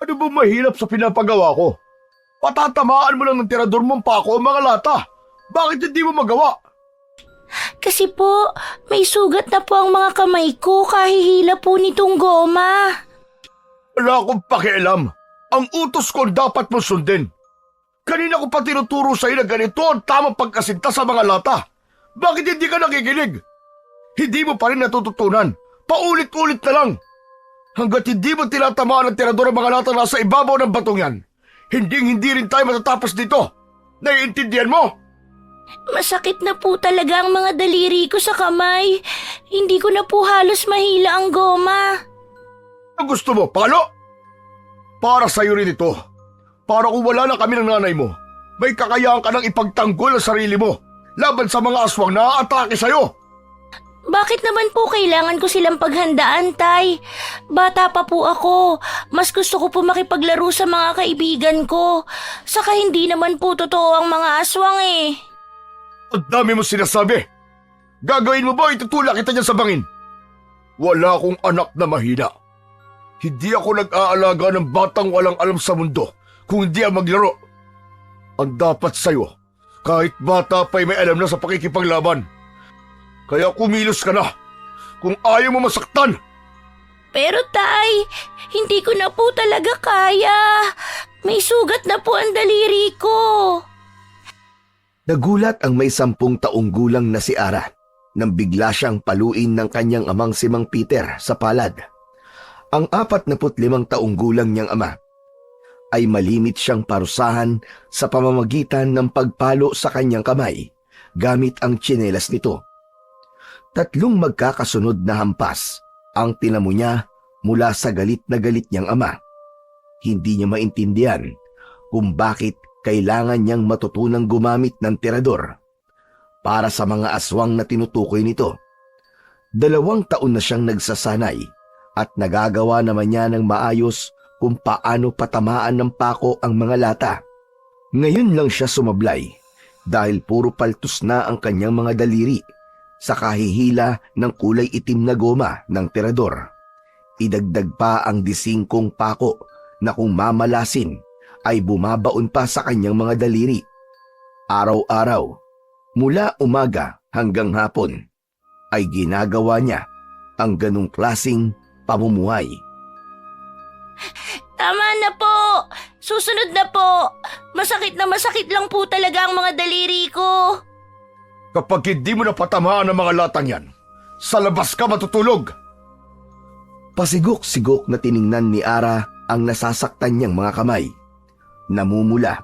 Ano ba mahirap sa pinapagawa ko? Patatamaan mo lang ng tirador mong pako ang mga lata. Bakit hindi mo magawa? Kasi po, may sugat na po ang mga kamay ko kahihila po nitong goma. Wala akong pakialam. Ang utos ko dapat mo sundin. Kanina ko pa tinuturo sa'yo na ganito ang tamang pagkasinta sa mga lata. Bakit hindi ka nakikinig? Hindi mo pa rin natututunan. Paulit-ulit na lang. Hanggat hindi mo tinatamaan ng tirador ang mga lata na sa ibabaw ng batong yan, hindi rin tayo matatapos dito. Naiintindihan mo? Masakit na po talaga ang mga daliri ko sa kamay. Hindi ko na po halos mahila ang goma. Ang gusto mo, palo? Para sa'yo rin ito. Para kung wala na kami ng nanay mo, may kakayahan ka nang ipagtanggol ang sarili mo laban sa mga aswang na aatake sa'yo. Bakit naman po kailangan ko silang paghandaan, Tay? Bata pa po ako. Mas gusto ko po makipaglaro sa mga kaibigan ko. Saka hindi naman po totoo ang mga aswang eh. Ang dami mo sinasabi. Gagawin mo ba itutulak kita dyan sa bangin? Wala akong anak na mahina. Hindi ako nag-aalaga ng batang walang alam sa mundo kung hindi ang maglaro. Ang dapat sa'yo, kahit bata pa'y may alam na sa pakikipaglaban. Kaya kumilos ka na kung ayaw mo masaktan. Pero Tay, hindi ko na po talaga kaya. May sugat na po ang daliri ko. Nagulat ang may 10 taong gulang na si Ara nang bigla siyang paluin ng kanyang amang si Mang Peter sa palad. Ang 45 taong gulang niyang ama ay malimit siyang parusahan sa pamamagitan ng pagpalo sa kanyang kamay gamit ang tsinelas nito. 3 magkakasunod na hampas ang tinamo niya mula sa galit na galit niyang ama. Hindi niya maintindihan kung bakit kailangan niyang matutunang gumamit ng tirador para sa mga aswang na tinutukoy nito. 2 taon na siyang nagsasanay at nagagawa naman niya ng maayos kung paano patamaan ng pako ang mga lata. Ngayon lang siya sumablay dahil puro paltos na ang kanyang mga daliri sa kahihila ng kulay itim na goma ng tirador. Idagdag pa ang 5 pako na kung mamalasin ay bumabaon pa sa kanyang mga daliri. Araw-araw, mula umaga hanggang hapon, ay ginagawa niya ang ganong klasing pamumuhay. Tama na po! Susunod na po! Masakit na masakit lang po talaga ang mga daliri ko. Kapag hindi mo napatamaan ang mga latang yan, sa labas ka matutulog. Pasigok-sigok na tiningnan ni Ara ang nasasaktan niyang mga kamay. Namumula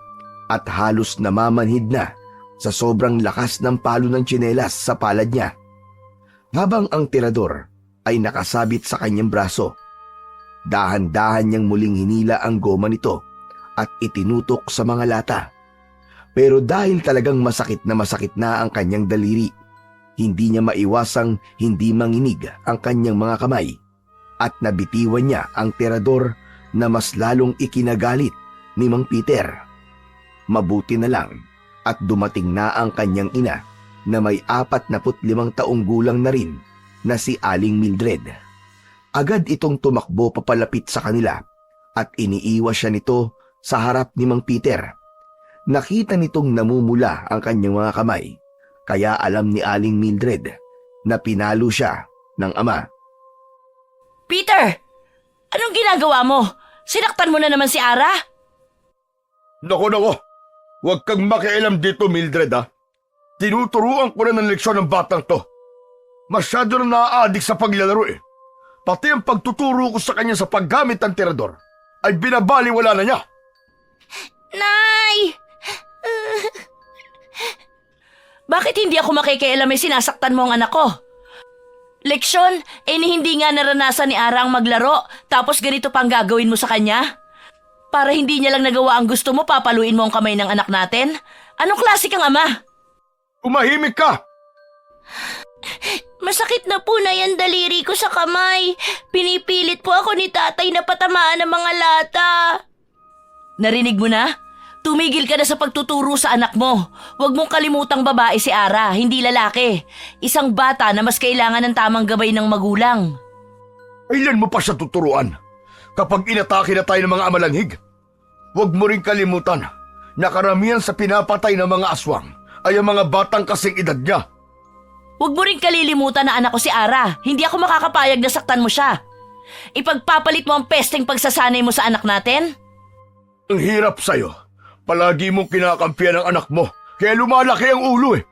at halos namamanhid na sa sobrang lakas ng palo ng tsinelas sa palad niya. Habang ang tirador ay nakasabit sa kanyang braso, dahan-dahan niyang muling hinila ang goma nito at itinutok sa mga lata. Pero dahil talagang masakit na ang kanyang daliri, hindi niya maiwasang hindi manginig ang kanyang mga kamay at nabitiwan niya ang tirador na mas lalong ikinagalit ni Mang Peter. Mabuti na lang at dumating na ang kanyang ina na may 45 taong gulang na rin na si Aling Mildred. Agad itong tumakbo papalapit sa kanila at iniiwas siya nito sa harap ni Mang Peter. Nakita nitong namumula ang kanyang mga kamay, kaya alam ni Aling Mildred na pinalo siya ng ama. Peter! Anong ginagawa mo? Sinaktan mo na naman si Ara? Nako, huwag kang makialam dito, Mildred ha. Tinuturuan ko na ng leksyon ng batang to. Masyado na naaadik sa paglalaro eh. Pati ang pagtuturo ko sa kanya sa paggamit ng tirador ay binabaliwala na niya. Nay! Bakit hindi ako makikialam ay sinasaktan mo ang anak ko? Leksyon, hindi nga naranasan ni Ara ang maglaro, tapos ganito pang gagawin mo sa kanya? Para hindi niya lang nagawa ang gusto mo, papaluin mo ang kamay ng anak natin? Anong klase kang ama? Umahimik ka! Masakit na po na yan daliri ko sa kamay. Pinipilit po ako ni tatay na patamaan ng mga lata. Narinig mo na? Tumigil ka na sa pagtuturo sa anak mo. Huwag mong kalimutang babae si Ara, hindi lalaki. Isang bata na mas kailangan ng tamang gabay ng magulang. Kailan mo pa siya tuturuan? Kapag inatake na tayo ng mga amalanghig, huwag mo rin kalimutan na karamihan sa pinapatay ng mga aswang ay ang mga batang kasing edad niya. Huwag mo rin kalilimutan na anak ko si Ara. Hindi ako makakapayag na saktan mo siya. Ipagpapalit mo ang pesteng pagsasanay mo sa anak natin? Ang hirap sa'yo. Palagi mong kinakampiyan ang anak mo, kaya lumalaki ang ulo eh.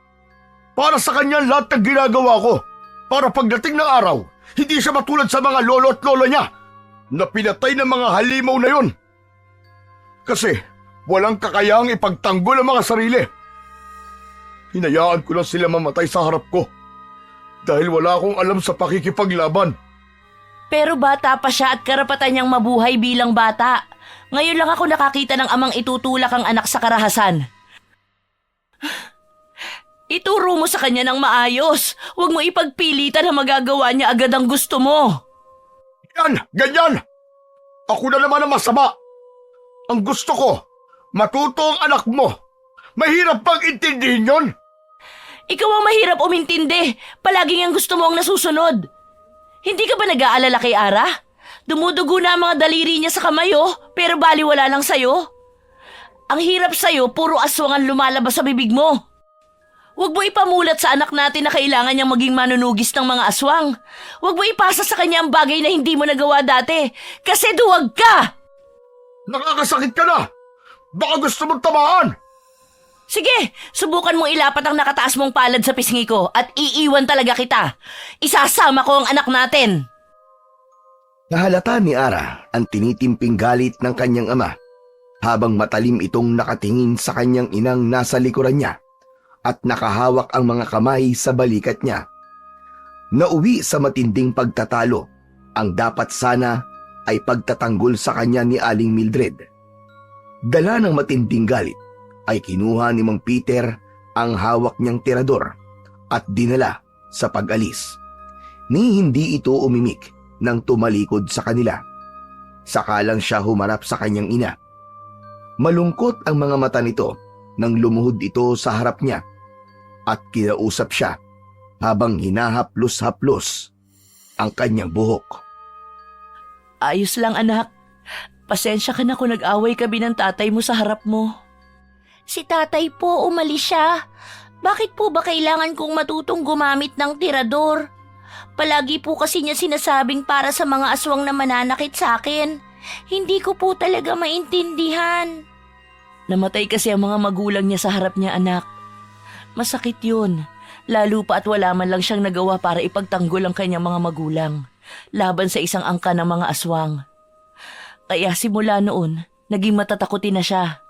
Para sa kanya lahat ng ginagawa ko. Para pagdating ng araw, hindi siya matulad sa mga lolo at lola niya na pinatay ng mga halimaw na yon. Kasi walang kakayahang ipagtanggol ang mga sarili. Hinayaan ko lang sila mamatay sa harap ko dahil wala akong alam sa pakikipaglaban. Pero bata pa siya at karapatan niyang mabuhay bilang bata. Ngayon lang ako nakakita ng amang itutulak ang anak sa karahasan. Ituro mo sa kanya ng maayos. Huwag mo ipagpilitan na magagawa niya agad ang gusto mo. Yan! Ganyan! Ako na naman ang masama. Ang gusto ko, matuto ang anak mo. Mahirap pang intindihin yon. Ikaw ang mahirap umintindi. Palaging ang gusto mo ang nasusunod. Hindi ka ba nag-aalala kay Ara? Dumudugo na ang mga daliri niya sa kamay pero baliwala lang sa'yo. Ang hirap sa'yo, puro aswang ang lumalabas sa bibig mo. Huwag mo ipamulat sa anak natin na kailangan niyang maging manunugis ng mga aswang. Huwag mo ipasa sa kanya ang bagay na hindi mo nagawa dati. Kasi duwag ka! Nakakasakit ka na! Baka gusto mong tamaan! Sige, subukan mong ilapat ang nakataas mong palad sa pisngi ko at iiwan talaga kita. Isasama ko ang anak natin. Nahalata ni Ara ang tinitimping galit ng kanyang ama habang matalim itong nakatingin sa kanyang inang nasa likuran niya at nakahawak ang mga kamay sa balikat niya. Nauwi sa matinding pagtatalo, ang dapat sana ay pagtatanggol sa kanya ni Aling Mildred. Dala ng matinding galit ay kinuha ni Mang Peter ang hawak niyang tirador at dinala sa pag-alis. Ni hindi ito umimik nang tumalikod sa kanila. Saka lang siya humarap sa kanyang ina. Malungkot ang mga mata nito nang lumuhod ito sa harap niya at kinausap siya habang hinahaplos-haplos ang kanyang buhok. Ayos lang anak. Pasensya ka na kung nag-away kami ng tatay mo sa harap mo. Si tatay po, umalis siya. Bakit po ba kailangan kong matutong gumamit ng tirador? Palagi po kasi niya sinasabing para sa mga aswang na mananakit sa akin. Hindi ko po talaga maintindihan. Namatay kasi ang mga magulang niya sa harap niya, anak. Masakit yun. Lalo pa at wala man lang siyang nagawa para ipagtanggol ang kanyang mga magulang laban sa isang angka ng mga aswang. Kaya simula noon, naging matatakutin na siya.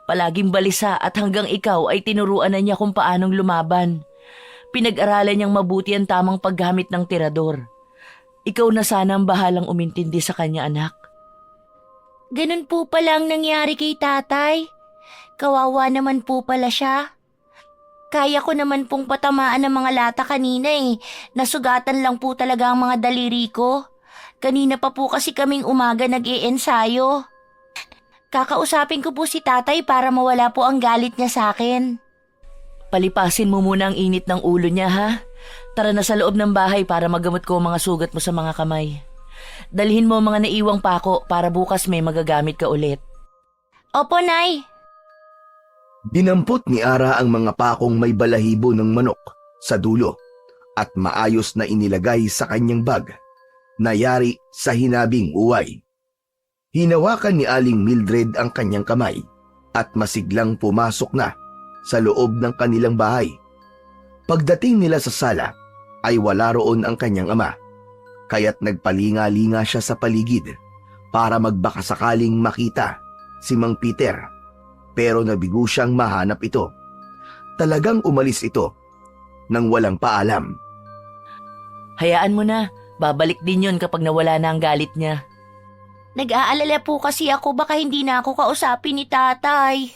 Palaging balisa at hanggang ikaw ay tinuruan na niya kung paanong lumaban. Pinag-aralan niyang mabuti ang tamang paggamit ng tirador. Ikaw na sana ang bahalang umintindi sa kanya, anak. Ganun po pala ang nangyari kay tatay. Kawawa naman po pala siya. Kaya ko naman pong patamaan ng mga lata kanina Nasugatan lang po talaga ang mga daliri ko. Kanina pa po kasi kaming umaga nag-iensayo. Kakausapin ko po si tatay para mawala po ang galit niya sa akin. Palipasin mo muna ang init ng ulo niya, ha? Tara na sa loob ng bahay para magamot ko ang mga sugat mo sa mga kamay. Dalhin mo ang mga naiwang pako para bukas may magagamit ka ulit. Opo, Nay. Dinampot ni Ara ang mga pakong may balahibo ng manok sa dulo at maayos na inilagay sa kanyang bag, nayari sa hinabing uway. Hinawakan ni Aling Mildred ang kanyang kamay at masiglang pumasok na sa loob ng kanilang bahay. Pagdating nila sa sala ay wala roon ang kanyang ama, kaya't nagpalinga-linga siya sa paligid para magbakasakaling makita si Mang Peter, pero nabigo siyang mahanap ito. Talagang umalis ito nang walang paalam. Hayaan mo na, babalik din yun kapag nawala na ang galit niya. Nag-aalala po kasi ako baka hindi na ako kausapin ni tatay.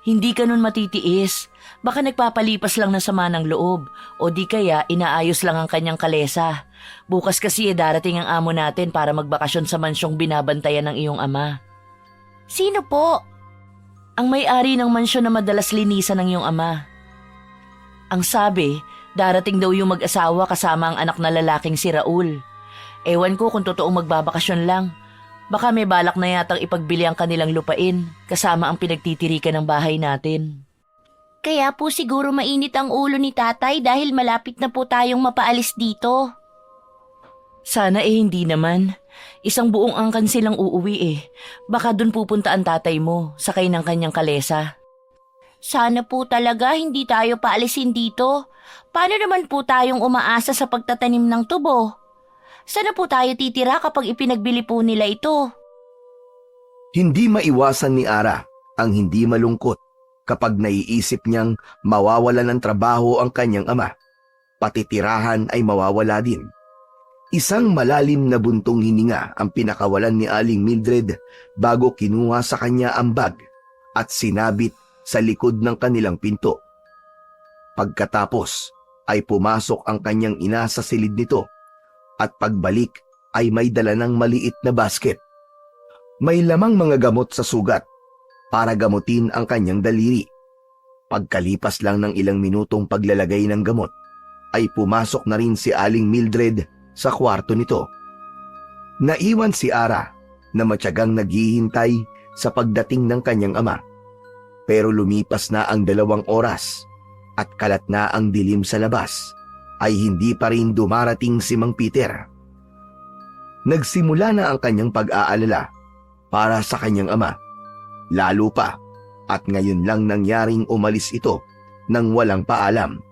Hindi ka nun matitiis. Baka nagpapalipas lang ng sama ng loob o di kaya inaayos lang ang kanyang kalesa. Bukas kasi darating ang amo natin para magbakasyon sa mansyong binabantayan ng iyong ama. Sino po? Ang may-ari ng mansyon na madalas linisan ng iyong ama. Ang sabi, darating daw yung mag-asawa kasama ang anak na lalaking si Raul. Ewan ko kung totoong magbabakasyon lang. Baka may balak na yatang ipagbili ang kanilang lupain kasama ang pinagtitirikan ng bahay natin. Kaya po siguro mainit ang ulo ni tatay dahil malapit na po tayong mapaalis dito. Sana hindi naman. Isang buong angkan silang uuwi eh. Baka dun pupunta ang tatay mo, sakay ng kanyang kalesa. Sana po talaga hindi tayo paalisin dito. Paano naman po tayong umaasa sa pagtatanim ng tubo? Sana po tayo titira kapag ipinagbili po nila ito? Hindi maiwasan ni Ara ang hindi malungkot kapag naiisip niyang mawawalan ng trabaho ang kanyang ama. Pati tirahan ay mawawala din. Isang malalim na buntong hininga ang pinakawalan ni Aling Mildred bago kinuha sa kanya ang bag at sinabit sa likod ng kanilang pinto. Pagkatapos ay pumasok ang kanyang ina sa silid nito at pagbalik ay may dala ng maliit na basket. May lamang mga gamot sa sugat para gamutin ang kanyang daliri. Pagkalipas lang ng ilang minutong paglalagay ng gamot, ay pumasok na rin si Aling Mildred sa kwarto nito. Naiwan si Ara na matyagang naghihintay sa pagdating ng kanyang ama. Pero lumipas na ang 2 oras at kalat na ang dilim sa labas, ay hindi pa rin dumarating si Mang Peter. Nagsimula na ang kanyang pag-aalala para sa kanyang ama. Lalo pa at ngayon lang nangyaring umalis ito nang walang paalam.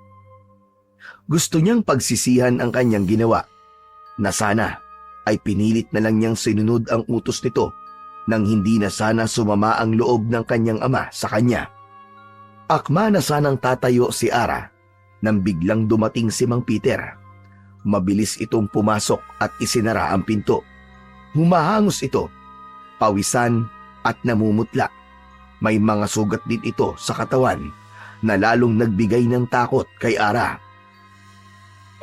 Gusto niyang pagsisihan ang kanyang ginawa na sana ay pinilit na lang niyang sinunod ang utos nito nang hindi na sana sumama ang loob ng kanyang ama sa kanya. Akma na sanang tatayo si Ara nang biglang dumating si Mang Peter. Mabilis itong pumasok at isinara ang pinto. Humahangos ito, pawisan at namumutla. May mga sugat din ito sa katawan na lalong nagbigay ng takot kay Ara.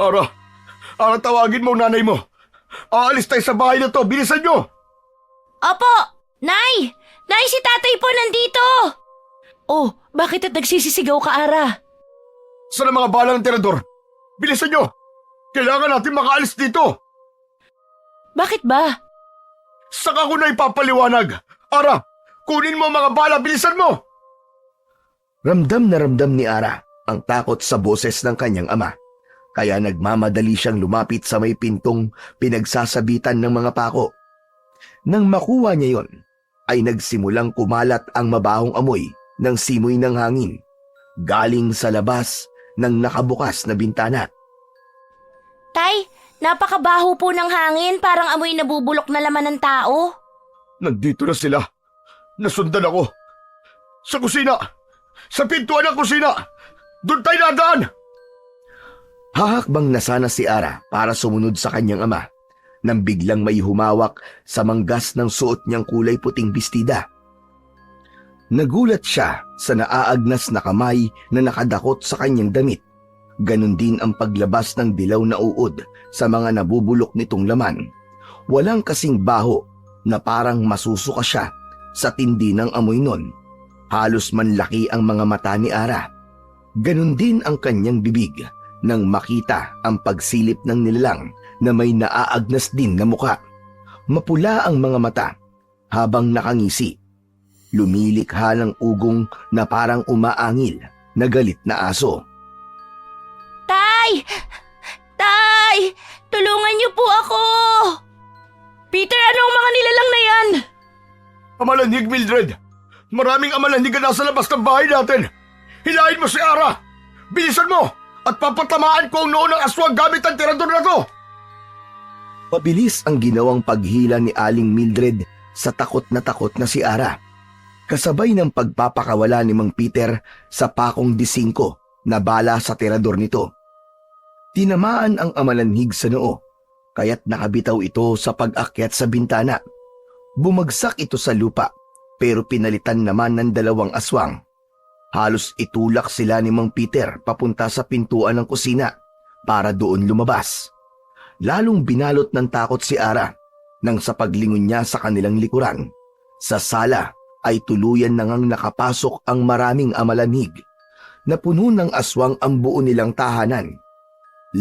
Ara, tawagin mo ang nanay mo. Aalis tayo sa bahay na to, bilisan nyo! Opo! Nay! Nay, si tatay po nandito! Oh, bakit at nagsisisigaw ka, Ara? Saan ang mga bala ng tirador? Bilisan nyo! Kailangan natin makaalis dito! Bakit ba? Saka ko na ipapaliwanag! Ara, kunin mo ang mga bala, bilisan mo! Ramdam na ramdam ni Ara ang takot sa boses ng kanyang ama. Kaya nagmamadali siyang lumapit sa may pintong pinagsasabitan ng mga pako. Nang makuha niya yon, ay nagsimulang kumalat ang mabahong amoy ng simoy ng hangin galing sa labas ng nakabukas na bintana. Tay, napakabaho po ng hangin, parang amoy nabubulok na laman ng tao. Nandito na sila. Nasundan ako. Sa kusina! Sa pintuan ng kusina! Doon tayo nadaan! Hahakbang na sana si Ara para sumunod sa kanyang ama nang biglang may humawak sa manggas ng suot niyang kulay puting bestida. Nagulat siya sa naaagnas na kamay na nakadakot sa kanyang damit. Ganon din ang paglabas ng dilaw na uod sa mga nabubulok nitong laman. Walang kasing baho na parang masusuka siya sa tindi ng amoy nun. Halos manlaki ang mga mata ni Ara. Ganon din ang kanyang bibig nang makita ang pagsilip ng nilalang na may naaagnas din na muka. Mapula ang mga mata habang nakangisi. Lumilikha ng ugong na parang umaangil na galit na aso. Tay! Tay! Tulungan niyo po ako! Peter, ano ang mga nilalang na yan? Amalanhig, Mildred! Maraming amalanhig na nasa labas ng bahay natin! Hilahin mo si Ara! Bilisan mo! At papatamaan ko ang noo ng aswang gamit ang tirador na to! Mabilis ang ginawang paghila ni Aling Mildred sa takot na si Ara. Kasabay ng pagpapakawala ni Mang Peter sa pakong D5 na bala sa tirador nito. Tinamaan ang amalanhig sa noo, kaya't nakabitaw ito sa pag-akyat sa bintana. Bumagsak ito sa lupa, pero pinalitan naman ng 2 aswang. Halos itulak sila ni Mang Peter papunta sa pintuan ng kusina para doon lumabas. Lalong binalot ng takot si Ara nang sa paglingon niya sa kanilang likuran. Sa sala ay tuluyan na ngang nakapasok ang maraming amalanhig na puno ng aswang ang buo nilang tahanan.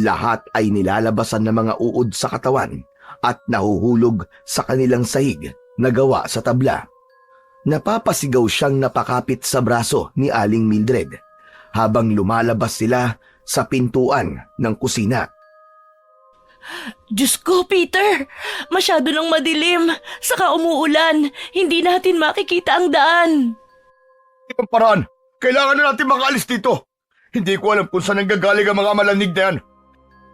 Lahat ay nilalabasan ng mga uod sa katawan at nahuhulog sa kanilang sahig na gawa sa tabla. Napapasigaw siyang napakapit sa braso ni Aling Mildred habang lumalabas sila sa pintuan ng kusina. Diyos ko, Peter! Masyado nang madilim. Saka umuulan. Hindi natin makikita ang daan. Ibang paraan. Kailangan na natin makaalis dito. Hindi ko alam kung saan nanggagaling ang mga malanig na yan.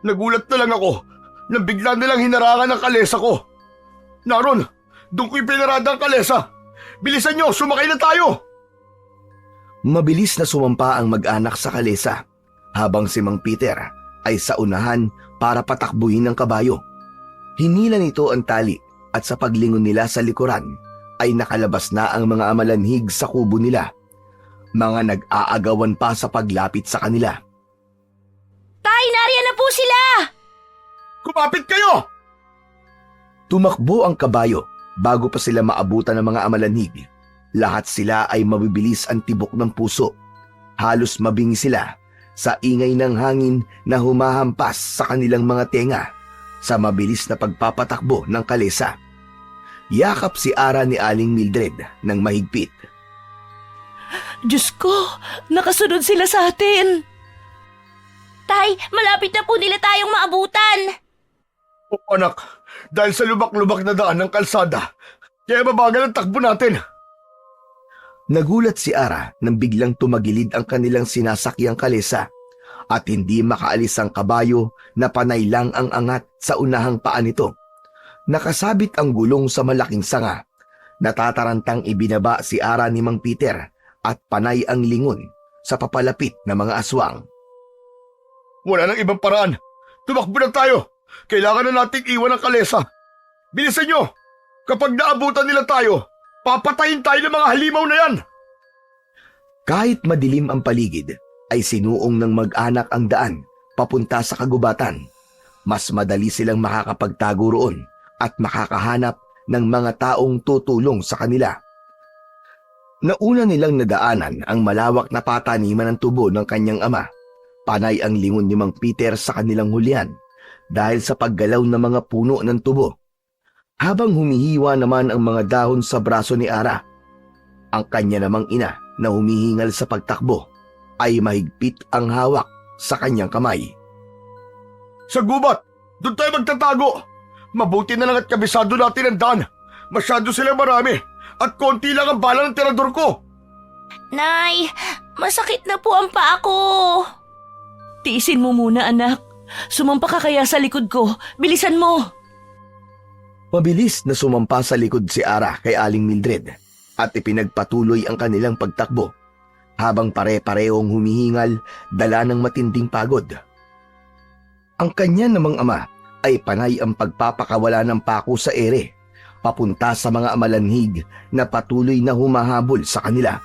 Nagulat na lang ako nang bigla nilang hinarangan ang kalesa ko. Naron, doon ko ipinarada ang kalesa. Bilisan nyo, sumakay na tayo! Mabilis na sumampa ang mag-anak sa kalesa habang si Mang Peter ay sa unahan para patakbuhin ng kabayo. Hinila nito ang tali at sa paglingon nila sa likuran ay nakalabas na ang mga amalanhig sa kubo nila. Mga nag-aagawan pa sa paglapit sa kanila. Tay, nariyan na po sila! Kumapit kayo! Tumakbo ang kabayo bago pa sila maabutan ng mga amalanhig. Lahat sila ay mabibilis ang tibok ng puso. Halos mabingi sila sa ingay ng hangin na humahampas sa kanilang mga tenga sa mabilis na pagpapatakbo ng kalesa. Yakap si Ara ni Aling Mildred ng mahigpit. Diyos ko, nakasunod sila sa atin. Tay, malapit na po nila tayong maabutan. O anak, dahil sa lubak-lubak na daan ng kalsada, kaya mabagal ang takbo natin. Nagulat si Ara nang biglang tumagilid ang kanilang sinasakyang kalesa at hindi makaalis ang kabayo na panay lang ang angat sa unahang paa nito. Nakasabit ang gulong sa malaking sanga. Natatarantang ibinaba si Ara ni Mang Peter at panay ang lingon sa papalapit na mga aswang. Wala nang ibang paraan. Tumakbo na tayo. Kailangan na nating iwan ang kalesa. Bilisan nyo! Kapag naabutan nila tayo, papatayin tayo ng mga halimaw na yan! Kahit madilim ang paligid, ay sinuong ng mag-anak ang daan papunta sa kagubatan. Mas madali silang makakapagtago roon at makakahanap ng mga taong tutulong sa kanila. Nauna nilang nadaanan ang malawak na pataniman ng tubo ng kanyang ama. Panay ang lingon ni Mang Peter sa kanilang hulihan dahil sa paggalaw ng mga puno ng tubo. Habang humihiwa naman ang mga dahon sa braso ni Ara, ang kanya namang ina na humihingal sa pagtakbo ay mahigpit ang hawak sa kanyang kamay. Sa gubat! Doon tayo magtatago! Mabuti na lang at kabisado natin ang daan. Masyado silang marami at konti lang ang bala ng tirador ko. Nay, masakit na po ang paa ko. Tiisin mo muna, anak. Sumampa ka kaya sa likod ko. Bilisan mo! Mabilis na sumampa sa likod si Ara kay Aling Mildred at ipinagpatuloy ang kanilang pagtakbo habang pare-parehong humihingal dala ng matinding pagod. Ang kanya namang ama ay panay ang pagpapakawala ng pako sa ere papunta sa mga amalanhig na patuloy na humahabol sa kanila.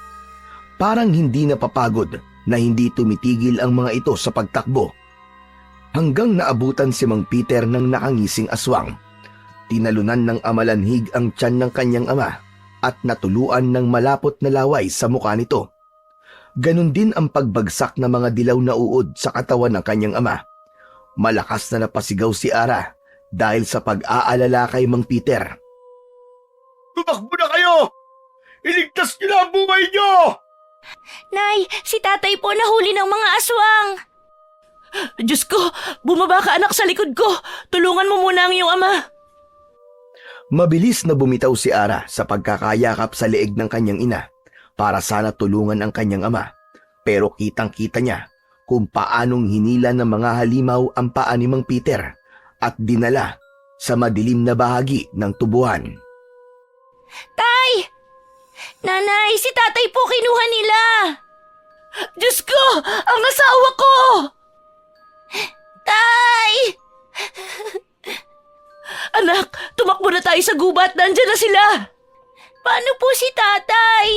Parang hindi napapagod na hindi tumitigil ang mga ito sa pagtakbo hanggang naabutan si Mang Peter ng nakangising aswang. Tinalunan ng amalanhig ang tiyan ng kanyang ama at natuluan ng malapot na laway sa mukha nito. Ganon din ang pagbagsak ng mga dilaw na uod sa katawan ng kanyang ama. Malakas na napasigaw si Ara dahil sa pag-aalala kay Mang Peter. Tumakbo na kayo! Iligtas niyo na ang buhay niyo! Nay, si tatay po nahuli ng mga aswang. Diyos ko, bumaba ka anak sa likod ko. Tulungan mo muna ang iyong ama. Mabilis na bumitaw si Ara sa pagkakayakap sa leeg ng kanyang ina para sana tulungan ang kanyang ama. Pero kitang-kita niya kung paanong hinila ng mga halimaw ang paa ni Mang Peter at dinala sa madilim na bahagi ng tubuhan. Tay! Nanay, si tatay po kinuha nila. Diyos ko, ang asawa ko! Tay! Anak, tumakbo na tayo sa gubat. Nandiyan na sila. Paano po si tatay?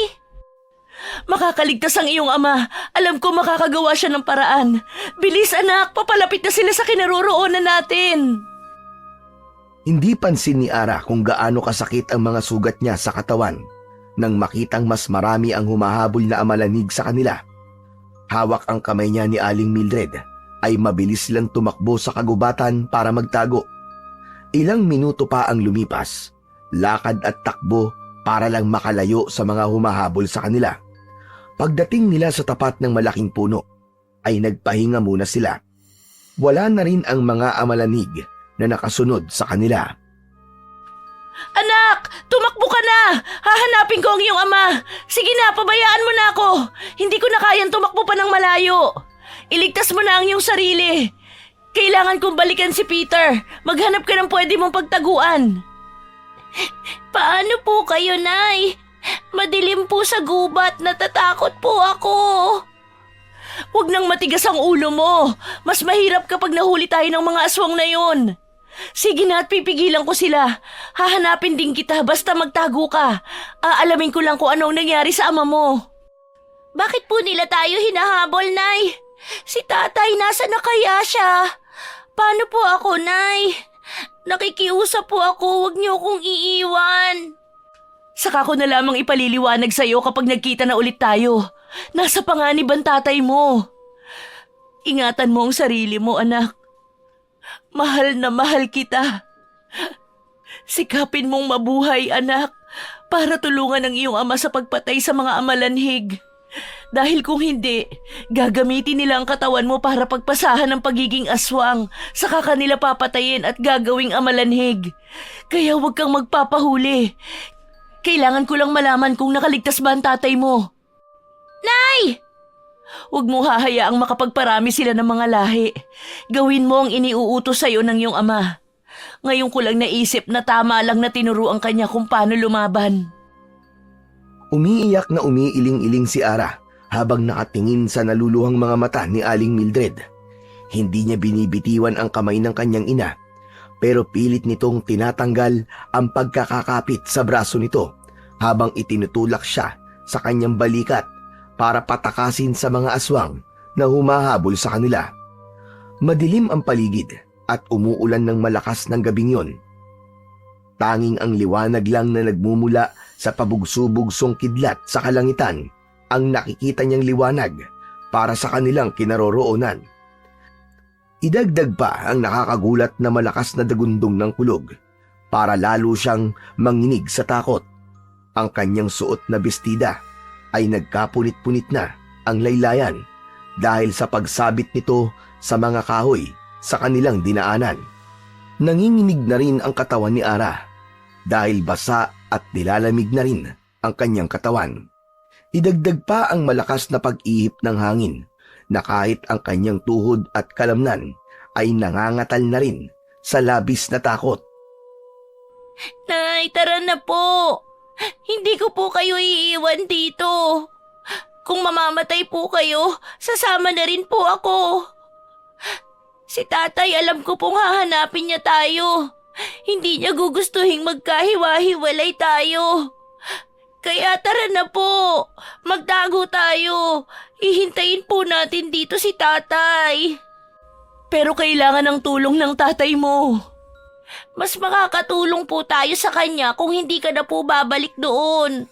Makakaligtas ang iyong ama. Alam ko makakagawa siya ng paraan. Bilis anak, papalapit na sila sa kinaroroonan natin. Hindi pansin ni Ara kung gaano kasakit ang mga sugat niya sa katawan nang makitang mas marami ang humahabol na amalanhig sa kanila. Hawak ang kamay niya ni Aling Mildred ay mabilis silang tumakbo sa kagubatan para magtago. Ilang minuto pa ang lumipas lakad at takbo para lang makalayo sa mga humahabol sa kanila. Pagdating nila sa tapat ng malaking puno, ay nagpahinga muna sila. Wala na rin ang mga amalanig na nakasunod sa kanila. Anak, tumakbo ka na! Hahanapin ko ang iyong ama! Sige na, pabayaan mo na ako! Hindi ko na kayang tumakbo pa ng malayo! Iligtas mo na ang iyong sarili! Kailangan kong balikan si Peter! Maghanap ka ng pwede mong pagtaguan! Paano po kayo, Nay? Madilim po sa gubat, natatakot po ako. Huwag nang matigas ang ulo mo! Mas mahirap kapag nahuli tayo ng mga aswang na yun! Sige na at pipigilan ko sila. Hahanapin din kita basta magtago ka. Aalamin ko lang kung anong nangyari sa ama mo. Bakit po nila tayo hinahabol, Nay? Si tatay, nasa na kaya siya? Paano po ako, Nay? Nakikiusap po ako, huwag niyo akong iiwan. Saka ko na lamang ipaliliwanag sa'yo kapag nagkita na ulit tayo. Nasa panganib ang tatay mo. Ingatan mo ang sarili mo, anak. Mahal na mahal kita. Sikapin mong mabuhay, anak, para tulungan ang iyong ama sa pagpatay sa mga amalanhig. Dahil kung hindi, gagamitin nila ang katawan mo para pagpasahan ng pagiging aswang, saka kanila papatayin at gagawing amalanhig. Kaya huwag kang magpapahuli. Kailangan ko lang malaman kung nakaligtas ba ang tatay mo. Nay! Huwag mo hahayaang makapagparami sila ng mga lahi. Gawin mo ang iniuutos sa'yo ng iyong ama. Ngayon ko lang naisip na tama lang na tinuruan kanya kung paano lumaban. Umiiyak na umiiling-iling si Ara habang nakatingin sa naluluhang mga mata ni Aling Mildred. Hindi niya binibitiwan ang kamay ng kanyang ina, pero pilit nitong tinatanggal ang pagkakakapit sa braso nito habang itinutulak siya sa kanyang balikat para patakasin sa mga aswang na humahabol sa kanila. Madilim ang paligid at umuulan ng malakas ng gabing yon. Tanging ang liwanag lang na nagmumula sa pabugso-bugsong kidlat sa kalangitan ang nakikita niyang liwanag para sa kanilang kinaroroonan. Idagdag pa ang nakakagulat na malakas na dagundong ng kulog para lalo siyang manginig sa takot. Ang kanyang suot na bestida ay nagkapunit-punit na ang laylayan dahil sa pagsabit nito sa mga kahoy sa kanilang dinaanan. Nanginginig na rin ang katawan ni Ara dahil basa at nilalamig na rin ang kanyang katawan. Idagdag pa ang malakas na pag-ihip ng hangin na kahit ang kanyang tuhod at kalamnan ay nangangatal na rin sa labis na takot. Nay, tara na po. Hindi ko po kayo iiwan dito. Kung mamamatay po kayo, sasama na rin po ako. Si tatay, alam ko pong hahanapin niya tayo. Hindi niya gugustuhin magkahiwa-hiwalay tayo. Kaya tara na po, magtago tayo. Hihintayin po natin dito si tatay. Pero kailangan ng tulong ng tatay mo. Mas makakatulong po tayo sa kanya kung hindi ka na po babalik doon.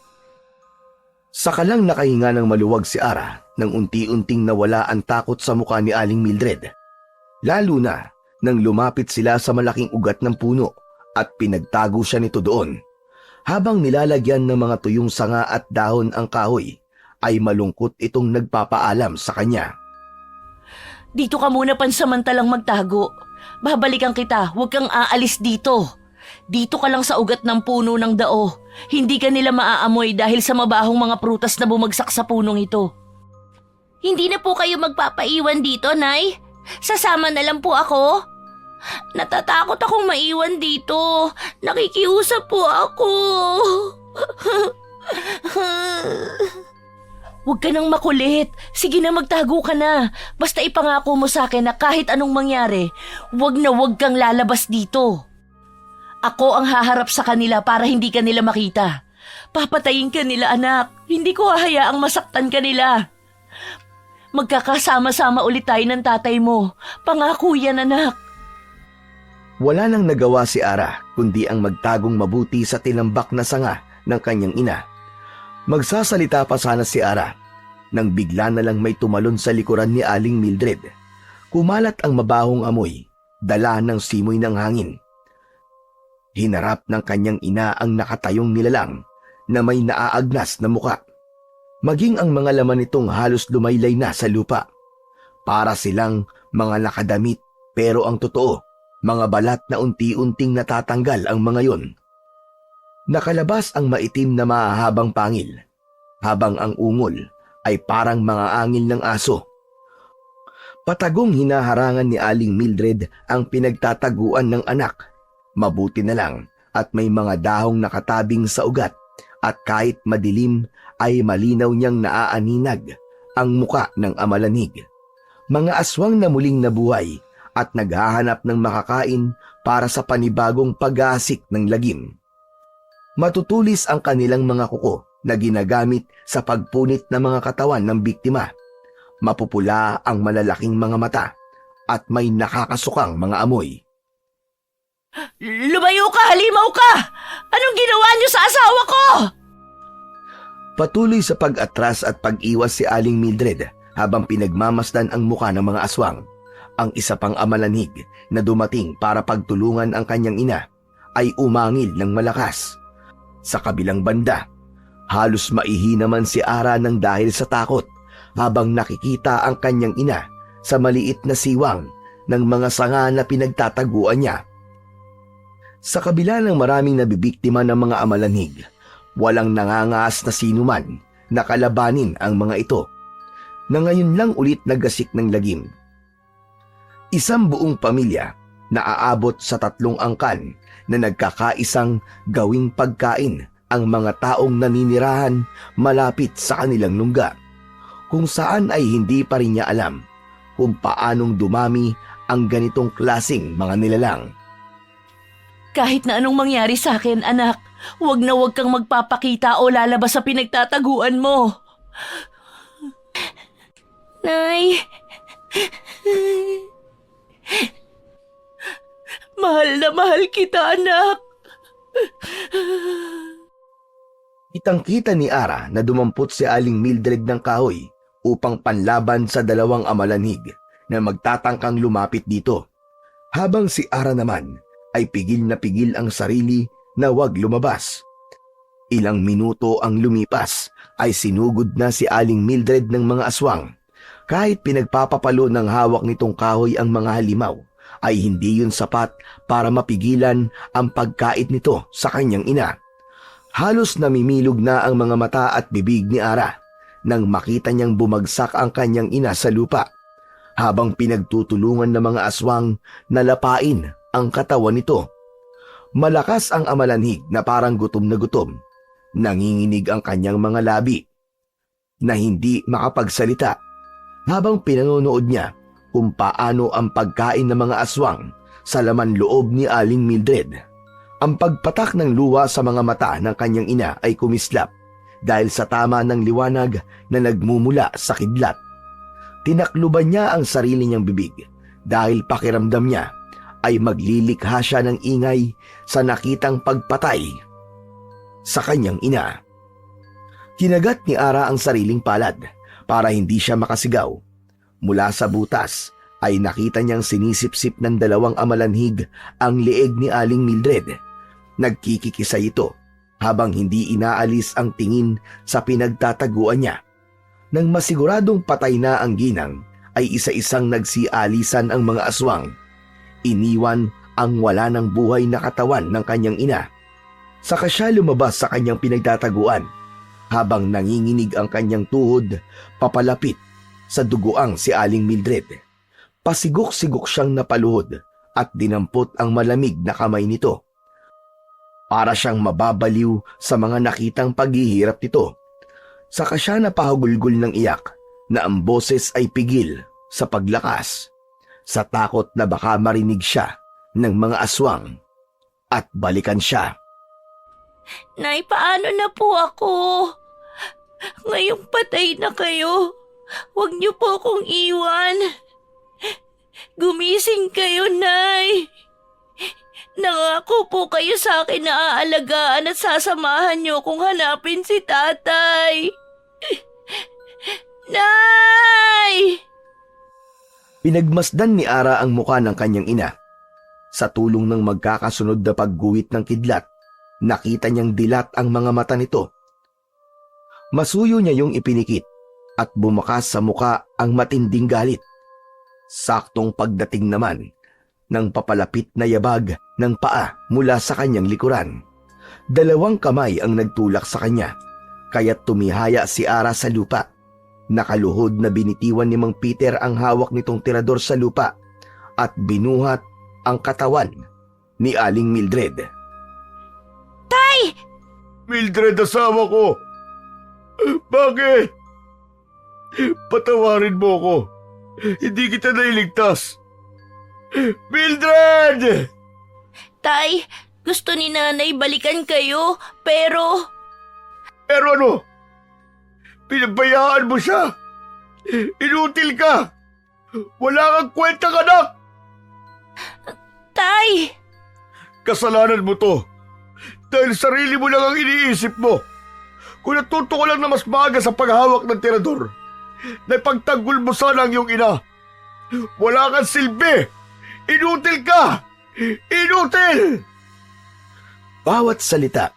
Saka lang nakahinga ng maluwag si Ara nang unti-unting nawala ang takot sa mukha ni Aling Mildred. Lalo na nang lumapit sila sa malaking ugat ng puno at pinagtago siya nito doon. Habang nilalagyan ng mga tuyong sanga at dahon ang kahoy, ay malungkot itong nagpapaalam sa kanya. Dito ka muna pansamantalang magtago. Babalikan kita, huwag kang aalis dito. Dito ka lang sa ugat ng puno ng dao. Hindi ka nila maaamoy dahil sa mabahong mga prutas na bumagsak sa punong ito. Hindi na po kayo magpapaiwan dito, Nay? Sasama na lang po ako? Natatakot akong maiwan dito. Nakikiusap po ako. Huwag ka nang makulit. Sige na, magtago ka na. Basta ipangako mo sa akin na kahit anong mangyari, huwag na huwag kang lalabas dito. Ako ang haharap sa kanila para hindi ka nila makita. Papatayin ka nila, anak. Hindi ko hahayaang masaktan ka nila. Magkakasama-sama ulit tayo ng tatay mo. Pangako yan, anak. Wala nang nagawa si Ara kundi ang magtagong mabuti sa tinambak na sanga ng kanyang ina. Magsasalita pa sana si Ara nang bigla na lang may tumalon sa likuran ni Aling Mildred. Kumalat ang mabahong amoy, dala ng simoy ng hangin. Hinarap ng kanyang ina ang nakatayong nilalang na may naaagnas na muka. Maging ang mga laman nitong halos lumaylay na sa lupa. Para silang mga nakadamit pero ang totoo, mga balat na unti-unting natatanggal ang mga yon. Nakalabas ang maitim na mahahabang pangil, habang ang ungol ay parang mga angil ng aso. Patagong hinaharangan ni Aling Mildred ang pinagtataguan ng anak. Mabuti na lang at may mga dahong nakatabing sa ugat at kahit madilim ay malinaw niyang naaaninag ang muka ng amalanig. Mga aswang na muling nabuhay at naghahanap ng makakain para sa panibagong pag-aasik ng lagim. Matutulis ang kanilang mga kuko na ginagamit sa pagpunit ng mga katawan ng biktima. Mapupula ang malalaking mga mata at may nakakasukang mga amoy. Lumayo ka, halimaw ka! Anong ginawa niyo sa asawa ko? Patuloy sa pag-atras at pag-iwas si Aling Mildred habang pinagmamasdan ang muka ng mga aswang. Ang isa pang amalanig na dumating para pagtulungan ang kanyang ina ay umangil ng malakas. Sa kabilang banda, halos maihi naman si Ara ng dahil sa takot habang nakikita ang kanyang ina sa maliit na siwang ng mga sanga na pinagtataguan niya. Sa kabila ng maraming nabibiktima ng mga amalanig, walang nangangaas na sinuman na kalabanin ang mga ito, na ngayon lang ulit nagasik ng lagim. Isang buong pamilya na aabot sa 3 angkan na nagkakaisang gawing pagkain ang mga taong naninirahan malapit sa kanilang lungga, kung saan ay hindi pa rin niya alam kung paanong dumami ang ganitong klasing mga nilalang. Kahit na anong mangyari sa akin, anak, huwag na huwag kang magpapakita o lalabas sa pinagtataguan mo. Nay, Mahal na mahal kita, anak. Kitang-kita ni Ara na dumampot si Aling Mildred ng kahoy upang panlaban sa 2 amalanig na magtatangkang lumapit dito, habang si Ara naman ay pigil na pigil ang sarili na wag lumabas. Ilang minuto ang lumipas ay sinugod na si Aling Mildred ng mga aswang. Kahit pinagpapapalo ng hawak nitong kahoy ang mga halimaw, ay hindi yun sapat para mapigilan ang pagkait nito sa kanyang ina. Halos namimilog na ang mga mata at bibig ni Ara nang makita niyang bumagsak ang kanyang ina sa lupa, habang pinagtutulungan ng mga aswang na lapain ang katawan nito. Malakas ang amalanig na parang gutom na gutom. Nanginginig ang kanyang mga labi na hindi makapagsalita habang pinanonood niya kung paano ang pagkain ng mga aswang sa laman loob ni Aling Mildred. Ang pagpatak ng luha sa mga mata ng kanyang ina ay kumislap dahil sa tama ng liwanag na nagmumula sa kidlat. Tinakluban niya ang sarili niyang bibig dahil pakiramdam niya ay maglilikha siya ng ingay sa nakitang pagpatay sa kanyang ina. Kinagat ni Ara ang sariling palad para hindi siya makasigaw. Mula sa butas ay nakita niyang sinisipsip ng 2 amalanhig ang leeg ni Aling Mildred. Nagkikikisa ito habang hindi inaalis ang tingin sa pinagtataguan niya. Nang masiguradong patay na ang ginang, ay isa-isang nagsialisan ang mga aswang. Iniwan ang wala ng buhay na katawan ng kanyang ina. Saka siya lumabas sa kanyang pinagtataguan habang nanginginig ang kanyang tuhod papalapit sa dugoang si Aling Mildred. Pasigok-sigok siyang napaluhod at dinampot ang malamig na kamay nito. Para siyang mababaliw sa mga nakitang paghihirap nito. Saka siya napahagulgol ng iyak na ang boses ay pigil sa paglakas, sa takot na baka marinig siya ng mga aswang at balikan siya. Nay, paano na po ako? Ngayong patay na kayo, huwag niyo po akong iwan. Gumising kayo, Nay. Nangako po kayo sa akin na aalagaan at sasamahan niyo kung hanapin si tatay. Nay! Pinagmasdan ni Ara ang muka ng kanyang ina. Sa tulong ng magkakasunod na pagguhit ng kidlat, nakita niyang dilat ang mga mata nito. Masuyo niya yung ipinikit at bumakas sa muka ang matinding galit. Saktong pagdating naman ng papalapit na yabag ng paa mula sa kanyang likuran. 2 kamay ang nagtulak sa kanya, kaya't tumihaya si Ara sa lupa. Nakaluhod na binitiwan ni Mang Peter ang hawak nitong tirador sa lupa at binuhat ang katawan ni Aling Mildred. Tay! Mildred, asawa ko! Bakit? Patawarin mo ko. Hindi kita nailigtas. Mildred! Tay, gusto ni nanay balikan kayo, pero... Pero ano? Pinabayaan mo siya? Inutil ka! Wala kang kwentang anak! Tay! Kasalanan mo to. Dahil sarili mo lang ang iniisip mo. Kung natuto ko lang na mas maaga sa paghawak ng tirador, na ipagtanggol mo sana ang iyong ina. Wala kang silbi! Inutil ka! Inutil! Bawat salita,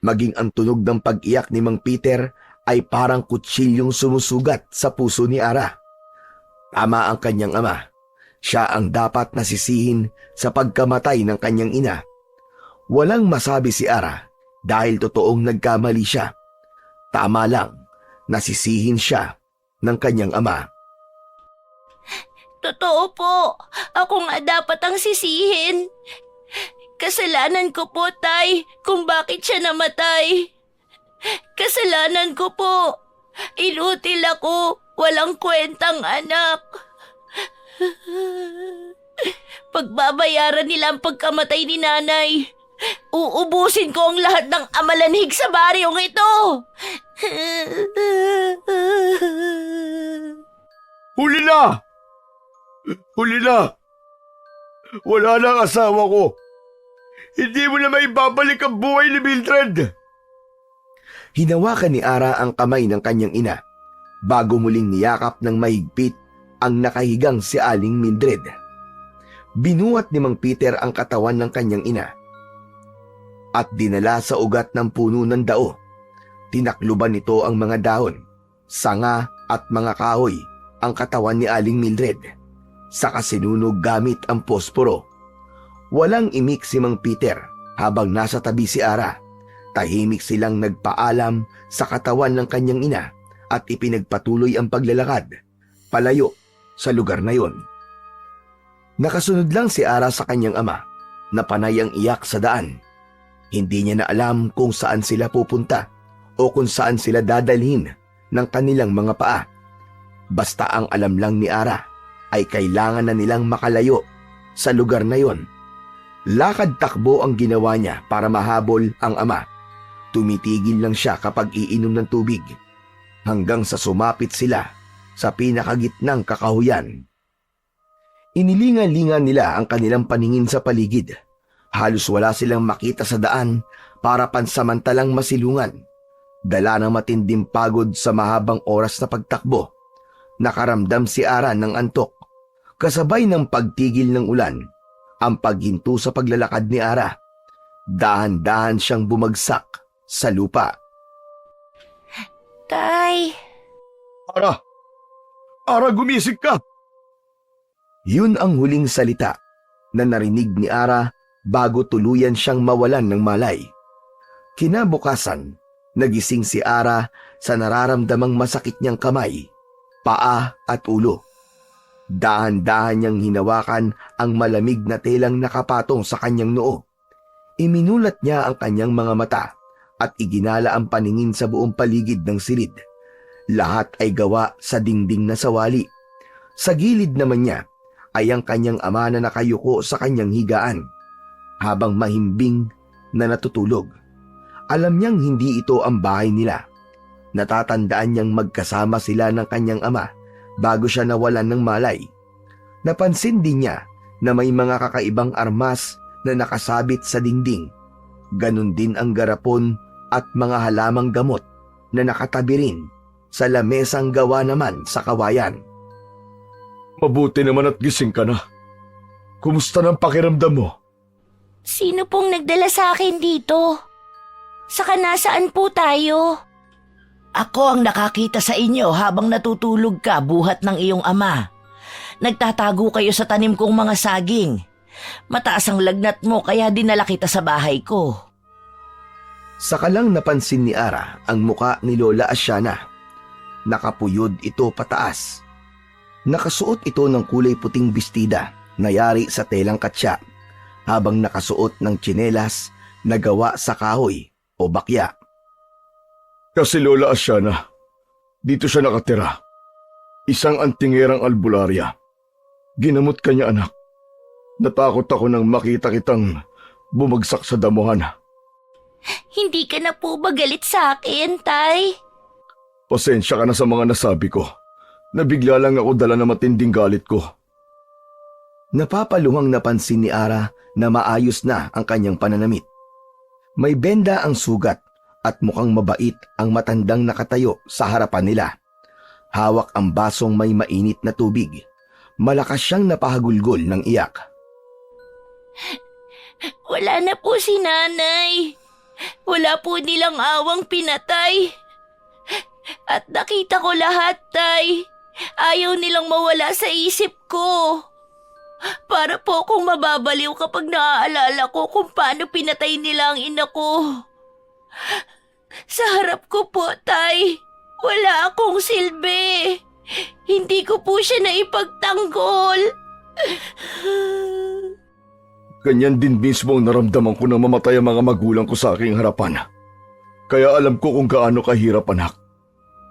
maging ang tunog ng pag-iyak ni Mang Peter ay parang kutsilyong sumusugat sa puso ni Ara. Tama ang kanyang ama. Siya ang dapat nasisihin sa pagkamatay ng kanyang ina. Walang masabi si Ara dahil totoong nagkamali siya. Tama lang, nasisihin siya ng kanyang ama. Totoo po. Ako nga dapat ang sisihin. Kasalanan ko po, Tay, kung bakit siya namatay. Kasalanan ko po. Inutil ako. Walang kwentang anak. Pagbabayaran nila ang pagkamatay ni nanay. Uubusin ko ang lahat ng amalanhig sa baryong ito. Huli na! Huli na! Wala na ang asawa ko. Hindi mo na maibabalik ang buhay ni Mildred. Hinawakan ni Ara ang kamay ng kanyang ina bago muling niyakap ng mahigpit ang nakahigang si Aling Mildred. Binuhat ni Mang Peter ang katawan ng kanyang ina at dinala sa ugat ng puno ng dao. Tinakluban nito ang mga dahon, sanga at mga kahoy ang katawan ni Aling Mildred. Saka sinunog gamit ang posporo. Walang imik si Mang Peter habang nasa tabi si Ara. Tahimik silang nagpaalam sa katawan ng kanyang ina at ipinagpatuloy ang paglalakad palayo sa lugar na yon. Nakasunod lang si Ara sa kanyang ama na panay ang iyak sa daan. Hindi niya na alam kung saan sila pupunta o kung saan sila dadalhin ng kanilang mga paa. Basta ang alam lang ni Ara ay kailangan na nilang makalayo sa lugar na yon. Lakad takbo ang ginawa niya para mahabol ang ama. Tumitigil lang siya kapag iinom ng tubig hanggang sa sumapit sila sa pinakagitnang kakahuyan. Inilingan-lingan nila ang kanilang paningin sa paligid. Halos wala silang makita sa daan para pansamantalang masilungan. Dala ng matinding pagod sa mahabang oras na pagtakbo, nakaramdam si Ara ng antok. Kasabay ng pagtigil ng ulan, ang paghinto sa paglalakad ni Ara, dahan-dahan siyang bumagsak sa lupa. Tay! Ara! Ara, gumising ka! Yun ang huling salita na narinig ni Ara bago tuluyan siyang mawalan ng malay. Kinabukasan, nagising si Ara sa nararamdamang masakit niyang kamay, paa at ulo. Dahan-dahan niyang hinawakan ang malamig na telang nakapatong sa kanyang noo. Iminulat niya ang kanyang mga mata at iginala ang paningin sa buong paligid ng silid. Lahat ay gawa sa dingding na sawali. Sa gilid naman niya ay ang kanyang ama na nakayuko sa kanyang higaan habang mahimbing na natutulog. Alam niyang hindi ito ang bahay nila. Natatandaan niyang magkasama sila ng kanyang ama bago siya nawalan ng malay. Napansin din niya na may mga kakaibang armas na nakasabit sa dingding. Ganon din ang garapon at mga halamang gamot na nakatabi rin sa lamesang gawa naman sa kawayan. Mabuti naman at gising ka na. Kumusta ng pakiramdam mo? Sino pong nagdala sa akin dito? Saka nasaan po tayo? Ako ang nakakita sa inyo habang natutulog ka buhat ng iyong ama. Nagtatago kayo sa tanim kong mga saging. Mataas ang lagnat mo kaya dinala kita sa bahay ko. Saka lang napansin ni Ara ang muka ni Lola Asiana. Nakapuyod ito pataas. Nakasuot ito ng kulay puting bestida na yari sa telang katsa, habang nakasuot ng tsinelas na gawa sa kahoy o bakya. Kasi Lola Asiana, dito siya nakatira. Isang antingerang albularya. Ginamot ka niya, anak. Natakot ako nang makita kitang bumagsak sa damuhan. Hindi ka na po ba galit sa akin, Tay? Pasensya ka na sa mga nasabi ko. Nabigla lang ako dala na matinding galit ko. Napapaluhang napansin ni Ara na maayos na ang kanyang pananamit. May benda ang sugat at mukhang mabait ang matandang nakatayo sa harapan nila. Hawak ang basong may mainit na tubig. Malakas siyang napahagulgol ng iyak. Wala na po si Nanay. Wala po nilang awang pinatay. At nakita ko lahat, Tay. Ayaw nilang mawala sa isip ko. Para po akong mababaliw kapag naaalala ko kung paano pinatay nila ang ina ko. Sa harap ko po, Tay, wala akong silbi. Hindi ko po siya naipagtanggol. Ganyan din mismo ang naramdaman ko nang mamatay ang mga magulang ko sa aking harapan. Kaya alam ko kung gaano kahirap, anak.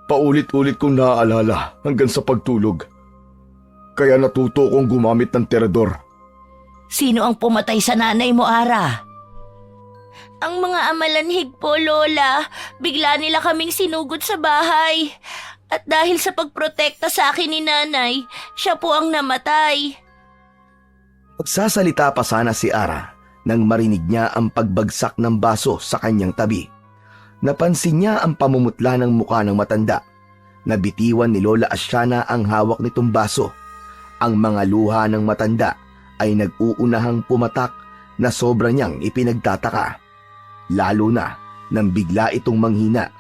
Paulit-ulit kong naaalala hanggang sa pagtulog. Kaya natuto kong gumamit ng terador. Sino ang pumatay sa nanay mo, Ara? Ang mga amalanhig po, Lola. Bigla nila kaming sinugod sa bahay. At dahil sa pagprotekta sa akin ni Nanay, siya po ang namatay. Magsasalita pa sana si Ara nang marinig niya ang pagbagsak ng baso sa kanyang tabi. Napansin niya ang pamumutla ng mukha ng matanda. Nabitiwan ni Lola Asiana ang hawak nitong baso. Ang mga luha ng matanda ay nag-uunahang pumatak na sobra niyang ipinagtataka. Lalo na nang bigla itong manghina.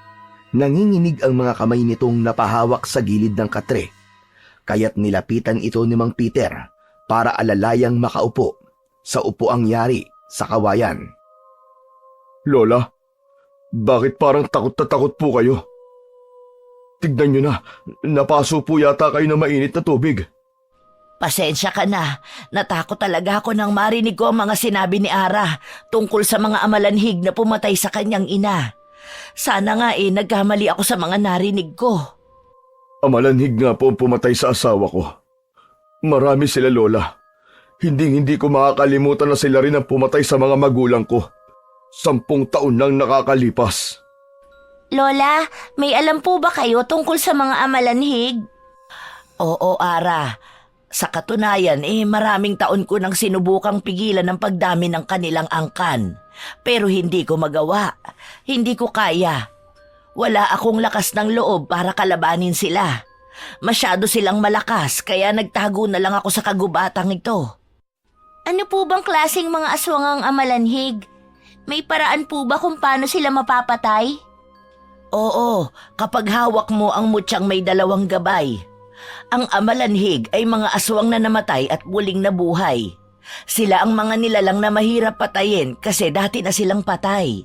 Nanginginig ang mga kamay nitong napahawak sa gilid ng katre. Kaya't nilapitan ito ni Mang Peter para alalayang makaupo sa upuang yari sa kawayan. Lola, bakit parang takot na takot po kayo? Tignan niyo na, napaso po yata kayo ng mainit na tubig. Pasensya ka na. Natakot talaga ako nang marinig ko ang mga sinabi ni Ara tungkol sa mga amalanhig na pumatay sa kanyang ina. Sana nga nagkamali ako sa mga narinig ko. Amalanhig nga po ang pumatay sa asawa ko. Marami sila, Lola. Hindi ko makakalimutan na sila rin ang pumatay sa mga magulang ko. 10 taon nang nakakalipas. Lola, may alam po ba kayo tungkol sa mga amalanhig? Oo, Ara. Sa katunayan, maraming taon ko nang sinubukang pigilan ang pagdami ng kanilang angkan. Pero hindi ko magawa. Hindi ko kaya. Wala akong lakas ng loob para kalabanin sila. Masyado silang malakas kaya nagtago na lang ako sa kagubatang ito. Ano po bang klaseng mga aswang ang amalanhig? May paraan po ba kung paano sila mapapatay? Oo, kapag hawak mo ang mutyang may 2 gabay. Ang amalanhig ay mga aswang na namatay at muling nabuhay. Sila ang mga nilalang na mahirap patayin kasi dati na silang patay.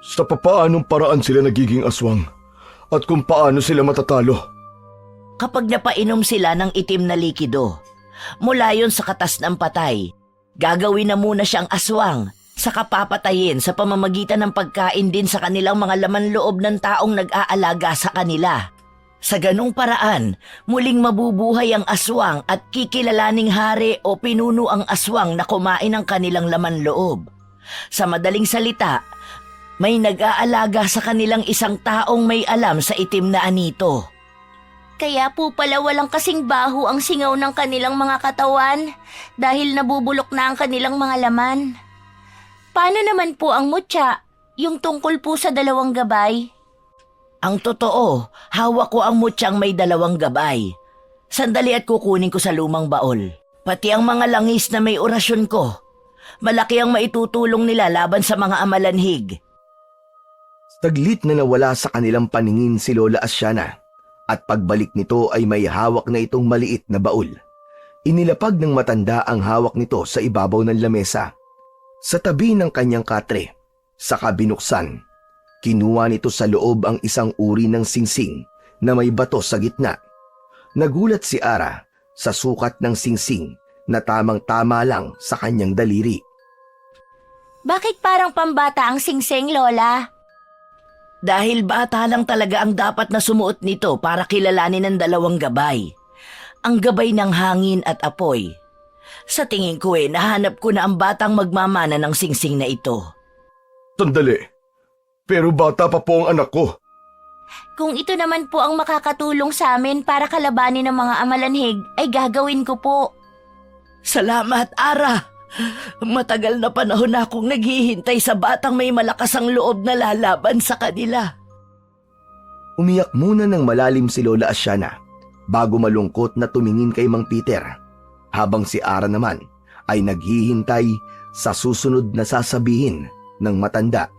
Sa papaanong paraan sila nagiging aswang? At kung paano sila matatalo? Kapag napainom sila ng itim na likido, mula yon sa katas ng patay, gagawin na muna siyang aswang, saka papatayin sa pamamagitan ng pagkain din sa kanilang mga laman loob ng taong nag-aalaga sa kanila. Sa ganung paraan, muling mabubuhay ang aswang at kikilalaning hari o pinuno ang aswang na kumain ng kanilang laman loob. Sa madaling salita, may nag-aalaga sa kanilang isang taong may alam sa itim na anito. Kaya po pala walang kasing baho ang singaw ng kanilang mga katawan dahil nabubulok na ang kanilang mga laman. Paano naman po ang mutya, yung tungkol po sa 2 gabay? Ang totoo, hawak ko ang mutyang may 2 gabay. Sandali at kukunin ko sa lumang baol. Pati ang mga langis na may orasyon ko. Malaki ang maitutulong nila laban sa mga amalanhig. Taglit na nawala sa kanilang paningin si Lola Asyana at pagbalik nito ay may hawak na itong maliit na baul. Inilapag ng matanda ang hawak nito sa ibabaw ng lamesa. Sa tabi ng kanyang katre, saka binuksan. Kinuha nito sa loob ang isang uri ng singsing na may bato sa gitna. Nagulat si Ara sa sukat ng singsing na tamang-tama lang sa kanyang daliri. Bakit parang pambata ang singsing, Lola? Dahil bata lang talaga ang dapat na sumuot nito para kilalanin ng dalawang gabay. Ang gabay ng hangin at apoy. Sa tingin ko nahanap ko na ang batang magmamana ng singsing na ito. Sandali. Pero bata pa po ang anak ko. Kung ito naman po ang makakatulong sa amin para kalabanin ng mga amalanhig, ay gagawin ko po. Salamat, Ara! Matagal na panahon na akong naghihintay sa batang may malakas ang loob na lalaban sa kanila. Umiyak muna ng malalim si Lola Asyana bago malungkot na tumingin kay Mang Peter, habang si Ara naman ay naghihintay sa susunod na sasabihin ng matanda.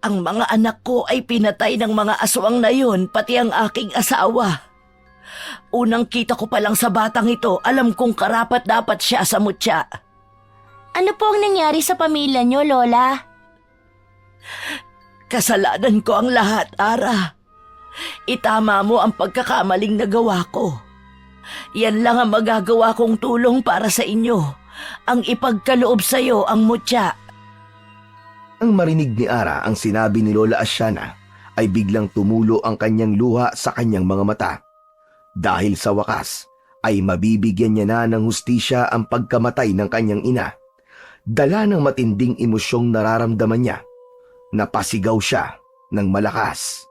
Ang mga anak ko ay pinatay ng mga aswang na yun, pati ang aking asawa. Unang kita ko pa lang sa batang ito, alam kong karapat-dapat siya sa mutya. Ano po ang nangyari sa pamilya niyo, Lola? Kasalanan ko ang lahat, Ara. Itama mo ang pagkakamaling nagawa ko. Yan lang ang magagawa kong tulong para sa inyo. Ang ipagkaloob sa iyo ang mutya. Ang marinig ni Ara ang sinabi ni Lola Asyana ay biglang tumulo ang kanyang luha sa kanyang mga mata. Dahil sa wakas ay mabibigyan niya na ng hustisya ang pagkamatay ng kanyang ina. Dala ng matinding emosyong nararamdaman niya, napasigaw siya ng malakas.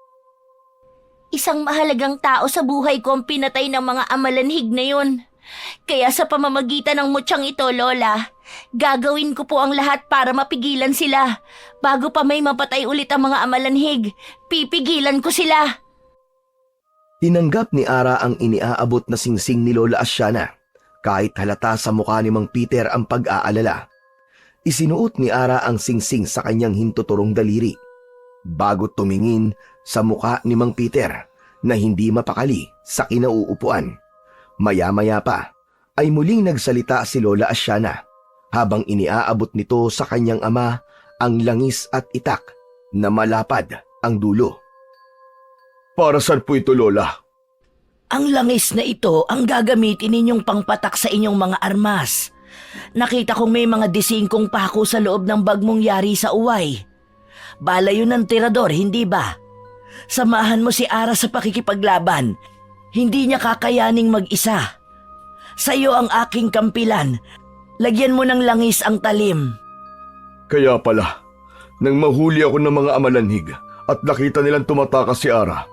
Isang mahalagang tao sa buhay ko ang pinatay ng mga amalanhig na yun. Kaya sa pamamagitan ng mutyang ito, Lola, gagawin ko po ang lahat para mapigilan sila. Bago pa may mapatay ulit ang mga amalanhig, pipigilan ko sila. Tinanggap ni Ara ang iniaabot na singsing ni Lola Asyana kahit halata sa mukha ni Mang Peter ang pag-aalala. Isinuot ni Ara ang singsing sa kanyang hintuturong daliri bago tumingin sa mukha ni Mang Peter na hindi mapakali sa kinauupuan. Maya-maya pa ay muling nagsalita si Lola Asyana habang iniaabot nito sa kanyang ama ang langis at itak na malapad ang dulo. Para saan po ito, Lola? Ang langis na ito ang gagamitin ninyong pangpatak sa inyong mga armas. Nakita kong may mga disingkong pako sa loob ng bag mong yari sa uway. Bala yun ng tirador, hindi ba? Samahan mo si Ara sa pakikipaglaban. Hindi niya kakayaning mag-isa. Sa iyo ang aking kampilan. Lagyan mo ng langis ang talim. Kaya pala, nang mahuli ako ng mga amalanhig at nakita nilang tumatakas si Ara,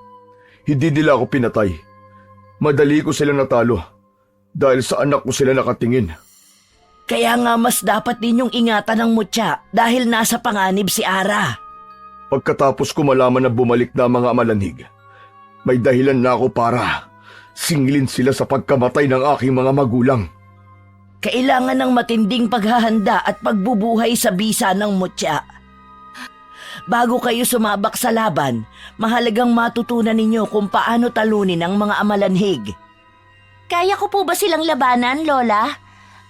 hindi nila ako pinatay. Madali ko sila natalo dahil sa anak ko sila nakatingin. Kaya nga mas dapat ninyong ingatan ang mutya dahil nasa panganib si Ara. Pagkatapos ko malaman na bumalik na ang mga amalanhig, may dahilan na ako para singilin sila sa pagkamatay ng aking mga magulang. Kailangan ng matinding paghahanda at pagbubuhay sa bisa ng mutya. Bago kayo sumabak sa laban, mahalagang matutunan ninyo kung paano talunin ang mga amalanhig. Kaya ko po ba silang labanan, Lola?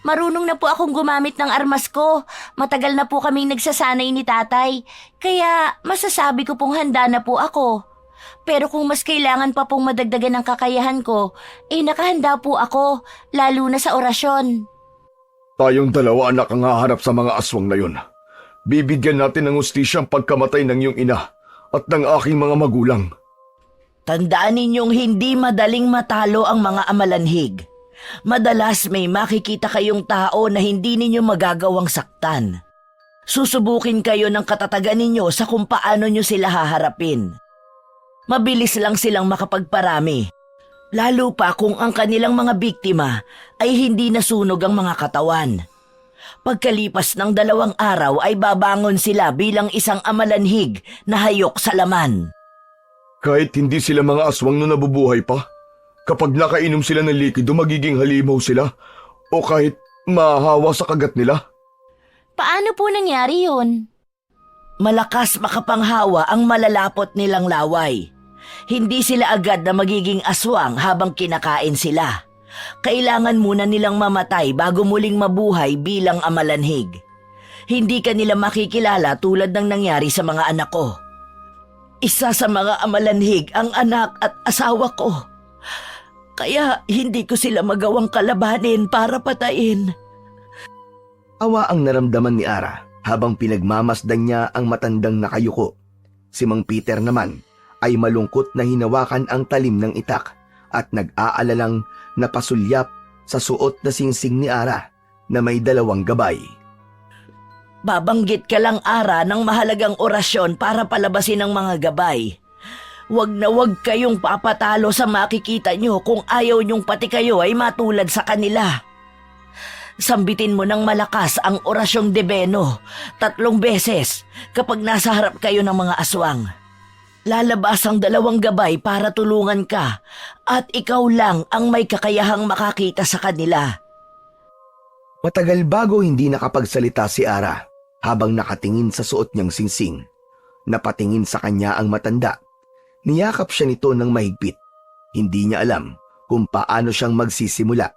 Marunong na po akong gumamit ng armas ko. Matagal na po kaming nagsasanay ni tatay. Kaya masasabi ko pong handa na po ako. Pero kung mas kailangan pa pong madagdagan ng kakayahan ko, nakahanda po ako, lalo na sa orasyon. Tayong dalawa anak ang haharap sa mga aswang na yun. Bibigyan natin ng hustisya ang pagkamatay ng iyong ina at ng aking mga magulang. Tandaan ninyong hindi madaling matalo ang mga amalanhig. Madalas may makikita kayong tao na hindi ninyo magagawang saktan. Susubukin kayo ng katatagan ninyo sa kung paano nyo sila haharapin. Mabilis lang silang makapagparami, lalo pa kung ang kanilang mga biktima ay hindi nasunog ang mga katawan. Pagkalipas ng 2 araw ay babangon sila bilang isang amalanhig na hayok sa laman. Kahit hindi sila mga aswang na nabubuhay pa, Kapag nakainom sila ng likido, magiging halimaw sila o kahit mahahawa sa kagat nila. Paano po nangyari yun? Malakas makapanghawa ang malalapot nilang laway. Hindi sila agad na magiging aswang habang kinakain sila. Kailangan muna nilang mamatay bago muling mabuhay bilang amalanhig. Hindi ka nila makikilala tulad ng nangyari sa mga anak ko. Isa sa mga amalanhig ang anak at asawa ko. Kaya hindi ko sila magawang kalabanin para patayin. Awa ang naramdaman ni Ara habang pinagmamasdan niya ang matandang nakayuko. Si Mang Peter naman ay malungkot na hinawakan ang talim ng itak at nag-aalalang napasulyap sa suot na singsing ni Ara na may 2 gabay. Babanggit ka lang, Ara, ng mahalagang orasyon para palabasin ang mga gabay. Wag na wag kayong papatalo sa makikita nyo kung ayaw nyong pati kayo ay matulad sa kanila. Sambitin mo ng malakas ang orasyong debeno 3 beses kapag nasa harap kayo ng mga aswang. Lalabas ang 2 gabay para tulungan ka at ikaw lang ang may kakayahang makakita sa kanila. Matagal bago hindi nakapagsalita si Ara habang nakatingin sa suot niyang singsing. Napatingin sa kanya ang matanda. Niyakap siya nito ng mahigpit. Hindi niya alam kung paano siyang magsisimula,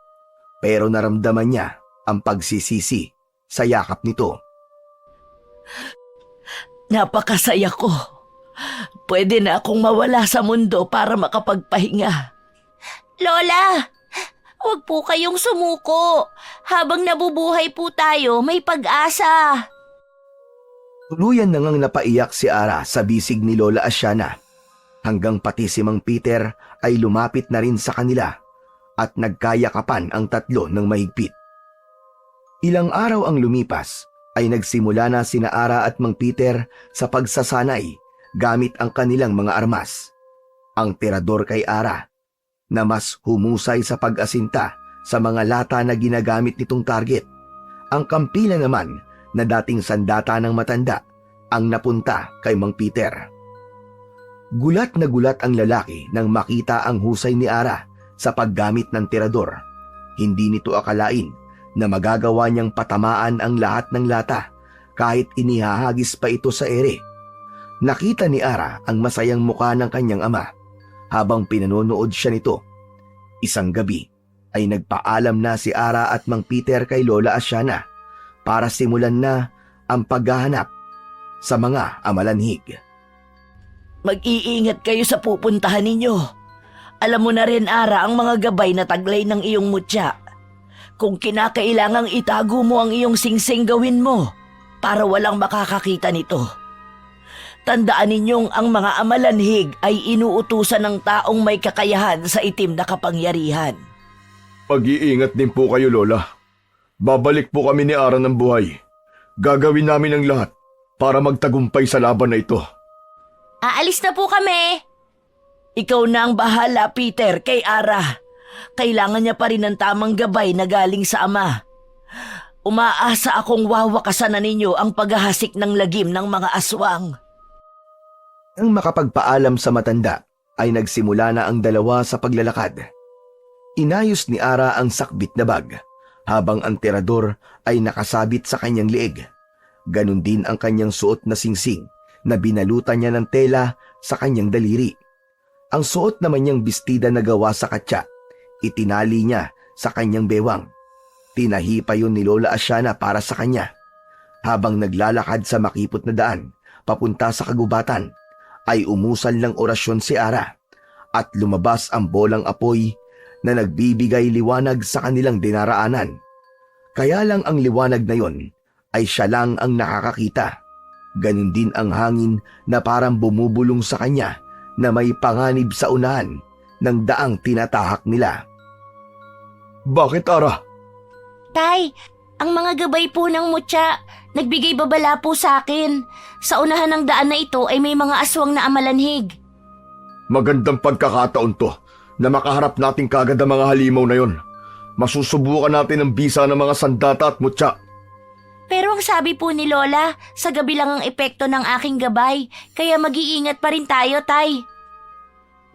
pero naramdaman niya ang pagsisisi sa yakap nito. Napakasaya ko. Pwede na akong mawala sa mundo para makapagpahinga. Lola, huwag po kayong sumuko. Habang nabubuhay po tayo, may pag-asa. Tuluyan na ngang napaiyak si Ara sa bisig ni Lola Asiana, hanggang pati si Mang Peter ay lumapit na rin sa kanila at nagkayakapan ang 3 ng mahigpit. Ilang araw ang lumipas ay nagsimula na sina Ara at Mang Peter sa pagsasanay gamit ang kanilang mga armas. Ang tirador kay Ara na mas humusay sa pag-asinta sa mga lata na ginagamit nitong target. Ang kampila naman na dating sandata ng matanda ang napunta kay Mang Peter. Gulat na gulat ang lalaki nang makita ang husay ni Ara sa paggamit ng tirador. Hindi nito akalain na magagawa niyang patamaan ang lahat ng lata kahit inihahagis pa ito sa ere. Nakita ni Ara ang masayang mukha ng kanyang ama habang pinanonood siya nito. Isang gabi ay nagpaalam na si Ara at Mang Peter kay Lola Asiana para simulan na ang paghahanap sa mga amalanhig. Mag-iingat kayo sa pupuntahan ninyo. Alam mo na rin, Ara, ang mga gabay na taglay ng iyong mutya. Kung kinakailangang itago mo ang iyong singsing, gawin mo para walang makakakita nito. Tandaan ninyong ang mga amalanhig ay inuutusan ng taong may kakayahan sa itim na kapangyarihan. Mag-iingat din po kayo, Lola. Babalik po kami ni Ara ng buhay. Gagawin namin ang lahat para magtagumpay sa laban na ito. Aalis na po kami. Ikaw na ang bahala, Peter, kay Ara. Kailangan niya pa rin ng tamang gabay na galing sa ama. Umaasa akong wawakasan na ninyo ang paghahasik ng lagim ng mga aswang. Nang makapagpaalam sa matanda, ay nagsimula na ang 2 sa paglalakad. Inayos ni Ara ang sakbit na bag, habang ang tirador ay nakasabit sa kanyang leeg. Ganon din ang kanyang suot na singsing na binalutan niya ng tela sa kanyang daliri. Ang suot naman niyang bestida na gawa sa katsa, itinali niya sa kanyang bewang. Tinahi pa yun ni Lola Asiana para sa kanya. Habang naglalakad sa makipot na daan, papunta sa kagubatan, ay umusal ng orasyon si Ara at lumabas ang bolang apoy na nagbibigay liwanag sa kanilang dinaraanan. Kaya lang ang liwanag na yon ay siya lang ang nakakakita. Ganon din ang hangin na parang bumubulong sa kanya na may panganib sa unahan ng daang tinatahak nila. Bakit, Ara? Tay, ang mga gabay po ng mutya, nagbigay babala po sa akin. Sa unahan ng daan na ito ay may mga aswang na amalanhig. Magandang pagkakataon to na makaharap natin kagad ang mga halimaw na yon. Masusubukan natin ang bisa ng mga sandata at mutya. Pero ang sabi po ni Lola, sa gabi lang ang epekto ng aking gabay, kaya mag-iingat pa rin tayo, Tay.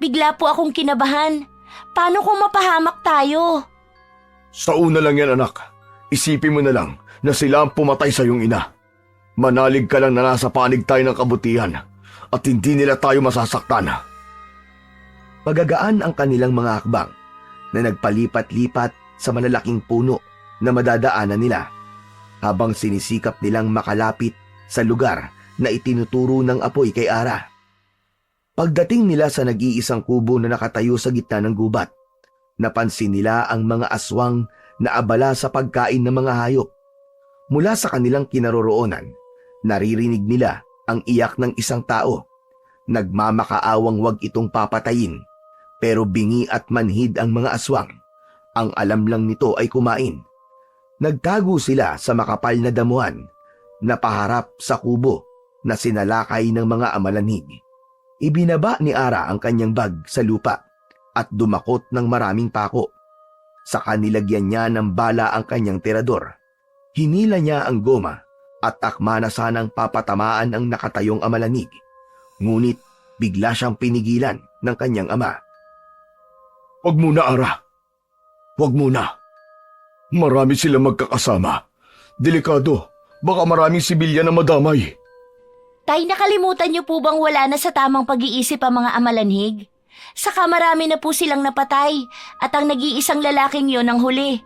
Bigla po akong kinabahan. Paano kung mapahamak tayo? Sa una lang yan, anak. Isipin mo na lang na sila ang pumatay sa iyong ina. Manalig ka lang na nasa panig tayo ng kabutihan at hindi nila tayo masasaktan. Magagaan ang kanilang mga hakbang na nagpalipat-lipat sa malalaking puno na madadaanan nila habang sinisikap nilang makalapit sa lugar na itinuturo ng apoy kay Ara. Pagdating nila sa nag-iisang kubo na nakatayo sa gitna ng gubat, napansin nila ang mga aswang na abala sa pagkain ng mga hayop. Mula sa kanilang kinaroroonan, naririnig nila ang iyak ng isang tao. Nagmamakaawang wag itong papatayin, pero bingi at manhid ang mga aswang. Ang alam lang nito ay kumain. Nagtago sila sa makapal na damuhan na paharap sa kubo na sinalakay ng mga amalanhig. Ibinaba ni Ara ang kanyang bag sa lupa at dumakot ng maraming pako. Saka nilagyan niya ng bala ang kanyang tirador. Hinila niya ang goma at akma na sanang papatamaan ang nakatayong amalanhig. Ngunit bigla siyang pinigilan ng kanyang ama. Huwag muna, Ara. Huwag muna. Marami silang magkakasama. Delikado. Baka maraming sibilyan na madamay. Tay, nakalimutan niyo po bang wala na sa tamang pag-iisip ang mga amalanhig? Saka marami na po silang napatay at ang nag-iisang lalaking yon ang huli.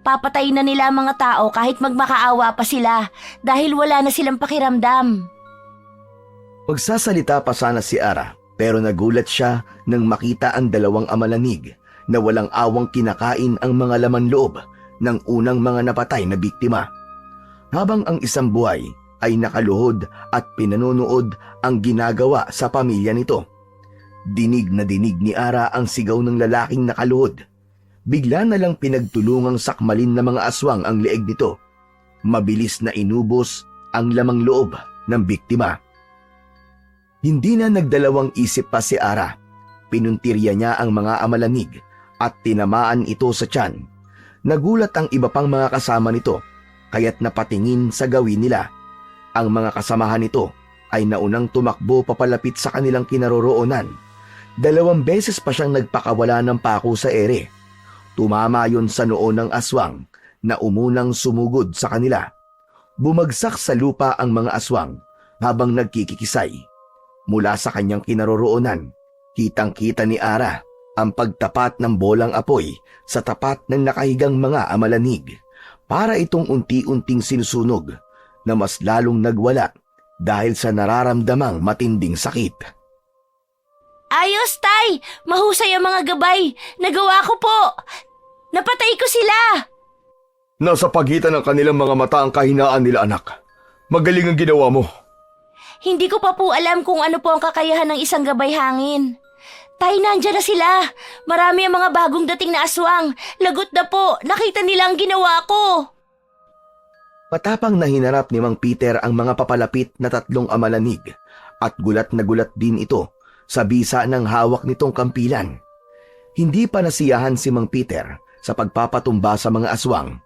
Papatay na nila ang mga tao kahit magmakaawa pa sila dahil wala na silang pakiramdam. Magsasalita pa sana si Ara pero nagulat siya nang makita ang dalawang amalanhig na walang awang kinakain ang mga laman loob ng unang mga napatay na biktima. Habang ang isang buhay ay nakaluhod at pinanunood ang ginagawa sa pamilya nito. Dinig na dinig ni Ara ang sigaw ng lalaking nakaluhod. Bigla na lang pinagtulungang sakmalin ng mga aswang ang leeg nito. Mabilis na inubos ang lamang loob ng biktima. Hindi na nagdalawang isip pa si Ara. Pinuntirya niya ang mga amalanhig at tinamaan ito sa tiyan. Nagulat ang iba pang mga kasama nito kaya't napatingin sa gawin nila. Ang mga kasamahan nito ay naunang tumakbo papalapit sa kanilang kinaroroonan. 2 beses pa siyang nagpakawala ng pako sa ere. Tumama yon sa noo ng aswang na umunang sumugod sa kanila. Bumagsak sa lupa ang mga aswang habang nagkikikisay. Mula sa kanyang kinaroroonan, kitang-kita ni Ara ang pagtapat ng bolang apoy sa tapat ng nakahigang mga amalanhig para itong unti-unting sinusunog na mas lalong nagwala dahil sa nararamdamang matinding sakit. Ayos, Tay! Mahusay ang mga gabay! Nagawa ko po! Napatay ko sila! Nasa pagitan ng kanilang mga mata ang kahinaan nila, anak. Magaling ang ginawa mo. Hindi ko pa po alam kung ano po ang kakayahan ng isang gabay hangin. Tay, nandyan na sila. Marami ang mga bagong dating na aswang. Lagot na po. Nakita nila ang ginawa ko. Matapang na hinarap ni Mang Peter ang mga papalapit na 3 amalanhig at gulat na gulat din ito sa bisa ng hawak nitong kampilan. Hindi pa nasiyahan si Mang Peter sa pagpapatumba sa mga aswang.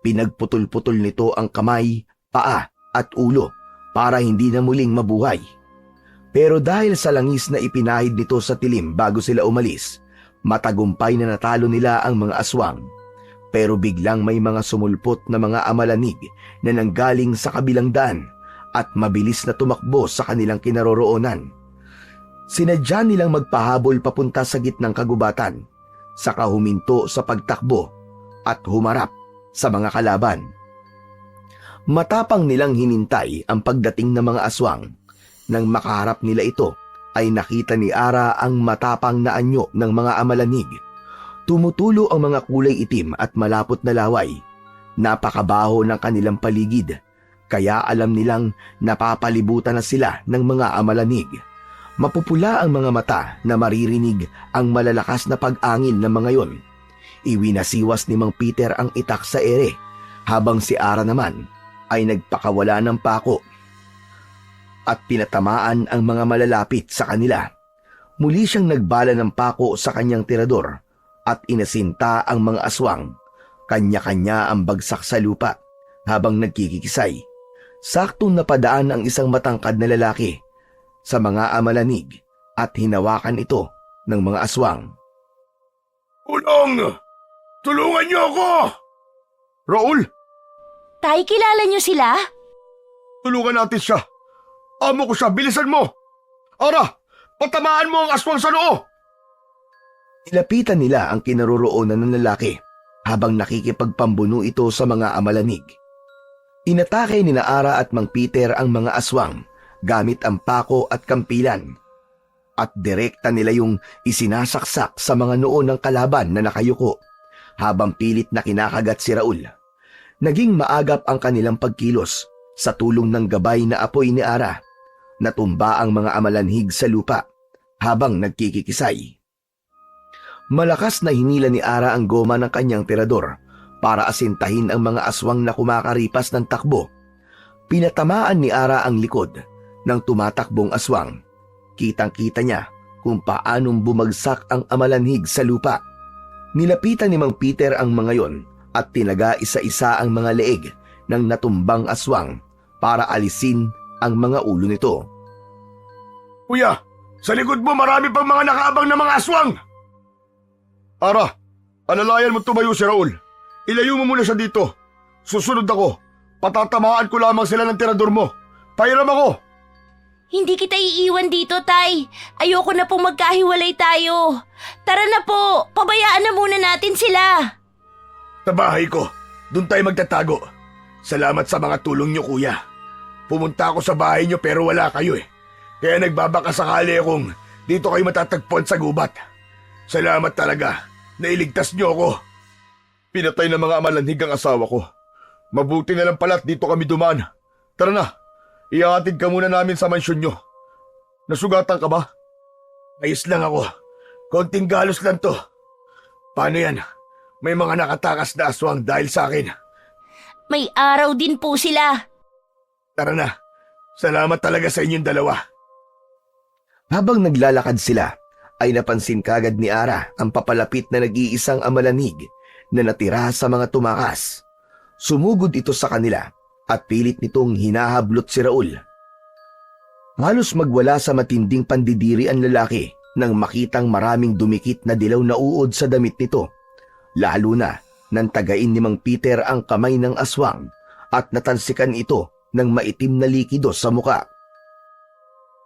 Pinagputol-putol nito ang kamay, paa at ulo para hindi na muling mabuhay. Pero dahil sa langis na ipinahid nito sa tilim bago sila umalis, matagumpay na natalo nila ang mga aswang. Pero biglang may mga sumulpot na mga amalanhig na nanggaling sa kabilang daan at mabilis na tumakbo sa kanilang kinaroroonan. Sinadya nilang magpahabol papunta sa gitnang kagubatan, saka huminto sa pagtakbo at humarap sa mga kalaban. Matapang nilang hinintay ang pagdating ng mga aswang. Nang makaharap nila ito, ay nakita ni Ara ang matapang na anyo ng mga amalanhig. Tumutulo ang mga kulay itim at malapot na laway. Napakabaho ng kanilang paligid, kaya alam nilang napapalibutan na sila ng mga amalanhig. Mapupula ang mga mata na maririnig ang malalakas na pag-angin ng mga yon. Iwinasiwas ni Mang Peter ang itak sa ere, habang si Ara naman ay nagpakawala ng pako at pinatamaan ang mga malalapit sa kanila. Muli siyang nagbala ng pako sa kanyang tirador at inasinta ang mga aswang. Kanya-kanya ang bagsak sa lupa habang nagkikisay. Saktong napadaan ang isang matangkad na lalaki sa mga amalanhig at hinawakan ito ng mga aswang. Ulong! Tulungan niyo ako! Raul, Tay, kilala niyo sila? tulungan natin siya. Amo ko siya, bilisan mo! Ara, patamaan mo ang aswang sa noo! Nilapitan nila ang kinaroroonan ng lalaki habang nakikipagpambuno ito sa mga amalanig. Inatake ni Ara at Mang Peter ang mga aswang gamit ang pako at kampilan. At direkta nila yung isinasaksak sa mga noo ng kalaban na nakayuko habang pilit na kinakagat si Raul. Naging maagap ang kanilang pagkilos sa tulong ng gabay na apoy ni Ara. Natumba ang mga amalanhig sa lupa habang nagkikikisay. Malakas na hinila ni Ara ang goma ng kanyang tirador para asintahin ang mga aswang na kumakaripas ng takbo. Pinatamaan ni Ara ang likod ng tumatakbong aswang. Kitang-kita niya kung paanong bumagsak ang amalanhig sa lupa. Nilapitan ni Mang Peter ang mga yon at tinaga isa-isa ang mga leeg ng natumbang aswang para alisin ang mga ulo nito. Kuya, sa likod mo marami pang mga nakaabang na mga aswang! Ara, alalayan mo tumayo si Raul. Ilayo mo muna siya dito. Susunod ako. Patatamaan ko lamang sila ng tirador mo. Pahiram ako. Hindi kita iiwan dito, Tay. Ayoko na pong magkahiwalay tayo. Tara na po, pabayaan na muna natin sila. Sa bahay ko, doon tayo magtatago. Salamat sa mga tulong niyo, kuya. Pumunta ako sa bahay niyo pero wala kayo eh. Kaya nagbabaka sakali akong dito kayo matatagpuan sa gubat. Salamat talaga. Nailigtas niyo ako. Pinatay ng mga amalanhig ang asawa ko. Mabuti na lang pala't dito kami dumaan. Tara na, ihahatid ka muna namin sa mansyon niyo. Nasugatan ka ba? Ayos lang ako. Konting galos lang to. Paano yan? May mga nakatakas na aswang dahil sa akin. May araw din po sila. Tara na. Salamat talaga sa inyong dalawa. Habang naglalakad sila, ay napansin kagad ni Ara ang papalapit na nag-iisang amalanig na natira sa mga tumakas. Sumugod ito sa kanila at pilit nitong hinahablot si Raul. Halos magwala sa matinding pandidiri ang lalaki nang makitang maraming dumikit na dilaw na uod sa damit nito. Lalo na nang tagain ni Mang Peter ang kamay ng aswang at natansikan ito ng maitim na likido sa muka.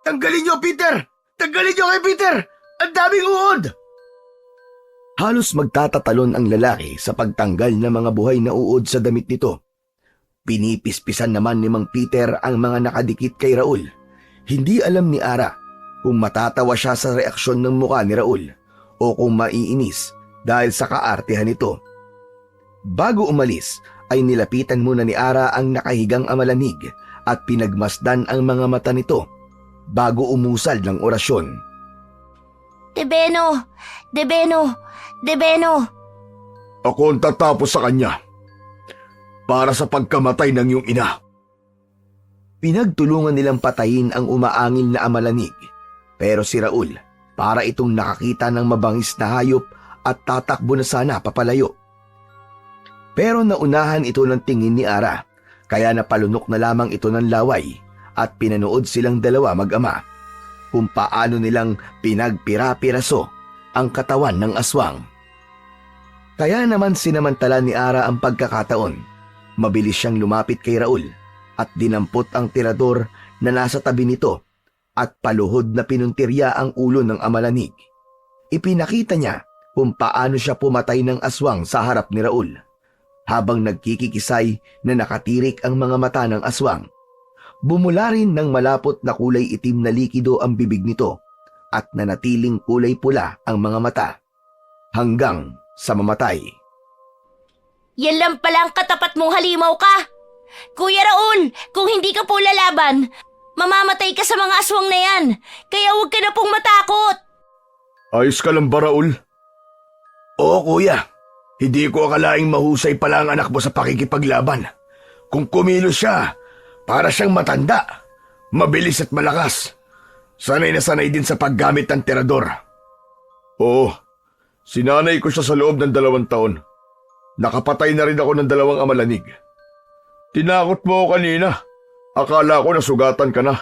Tanggalin niyo, Peter! Tanggalin niyo kay Peter! Ang daming uod! Halos magtatatalon ang lalaki sa pagtanggal ng mga buhay na uod sa damit nito. Pinipispisan naman ni Mang Peter ang mga nakadikit kay Raul. Hindi alam ni Ara kung matatawa siya sa reaksyon ng muka ni Raul o kung maiinis dahil sa kaartehan nito. Bago umalis ay nilapitan muna ni Ara ang nakahigang amalanig at pinagmasdan ang mga mata nito bago umusal ng orasyon. Debeno! Debeno! Debeno! Ako ang tatapos sa kanya. Para sa pagkamatay ng iyong ina. Pinagtulungan nilang patayin ang umaangil na amalanig. Pero si Raul, para itong nakakita ng mabangis na hayop at tatakbo na sana papalayo. Pero naunahan ito ng tingin ni Ara, kaya napalunok na lamang ito ng laway at pinanood silang dalawa mag-ama kung paano nilang pinagpira-piraso ang katawan ng aswang. Kaya naman sinamantala ni Ara ang pagkakataon. Mabilis siyang lumapit kay Raul at dinampot ang tirador na nasa tabi nito at paluhod na pinuntirya ang ulo ng amalanig. Ipinakita niya kung paano siya pumatay ng aswang sa harap ni Raul habang nagkikikisay na nakatirik ang mga mata ng aswang. Bumula rin ng malapot na kulay itim na likido ang bibig nito at nanatiling kulay pula ang mga mata hanggang sa mamatay. Yan lang pala ang katapat mong halimaw ka! Kuya Raul, kung hindi ka po lalaban, mamamatay ka sa mga aswang na yan. Kaya huwag ka na pong matakot. Ayos ka lang ba, Raul? Oo, kuya. Hindi ko akalaing mahusay pala ang anak mo sa pakikipaglaban. Kung kumilos siya, para siyang matanda, mabilis at malakas. Sanay na sanay din sa paggamit ng tirador. Oo, sinanay ko siya sa loob ng 2 taon. Nakapatay na rin ako ng 2 amalanig. Tinakot mo ako kanina. Akala ko nasugatan ka na.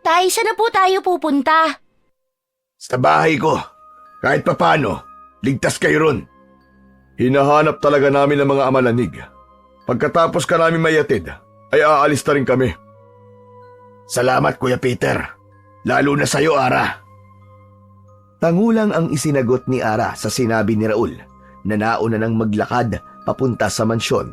Tay, saan na po tayo pupunta? Sa bahay ko. Kahit papano, Ligtas kayo ron. Hinahanap talaga namin ang mga amalanig. Pagkatapos ka namin mayatid, ay aalis na rin kami. Salamat, Kuya Peter. Lalo na sa'yo, Ara. Tangulang ang isinagot ni Ara sa sinabi ni Raul na nauna nang maglakad papunta sa mansyon.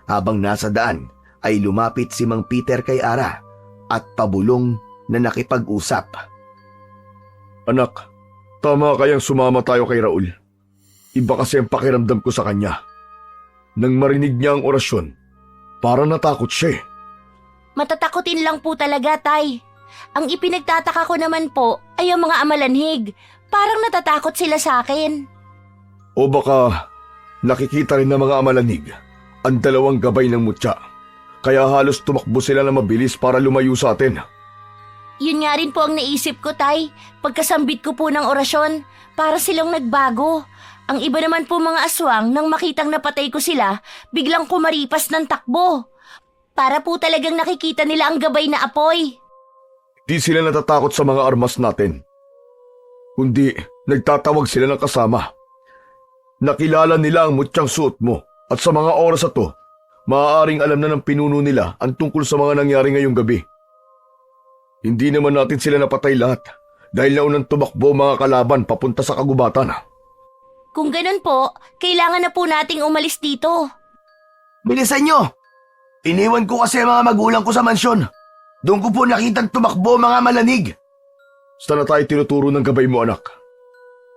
Habang nasa daan ay lumapit si Mang Peter kay Ara at pabulong na nakipag-usap. Anak, tama kayang sumama tayo kay Raul. Iba kasi ang pakiramdam ko sa kanya. Nang marinig niya ang orasyon, parang natakot siya. Matatakotin lang po talaga, Tay. Ang ipinagtataka ko naman po ay ang mga amalanhig. Parang natatakot sila sa akin. O baka nakikita rin ng mga amalanig ang dalawang gabay ng mutya. Kaya halos tumakbo sila na mabilis para lumayo sa atin. Yun nga rin po ang naisip ko, Tay. Pagkasambit ko po ng orasyon, para silang nagbago. Ang iba naman po mga aswang nang makitang napatay ko sila, biglang kumaripas ng takbo. Para po talagang nakikita nila ang gabay na apoy. Di sila natatakot sa mga armas natin. Kundi nagtatawag sila ng kasama. Nakilala nila ang mutyang suot mo at sa mga oras na to, maaaring alam na ng pinuno nila ang tungkol sa mga nangyari ngayong gabi. Hindi naman natin sila napatay lahat dahil naunang tumakbo mga kalaban papunta sa kagubatan. Kung ganun po, kailangan na po nating umalis dito. Bilisan nyo! Iniwan ko kasi ang mga magulang ko sa mansyon. Doon ko po nakitang tumakbo mga malanig. Saan na tayo tinuturo ng gabay mo, anak?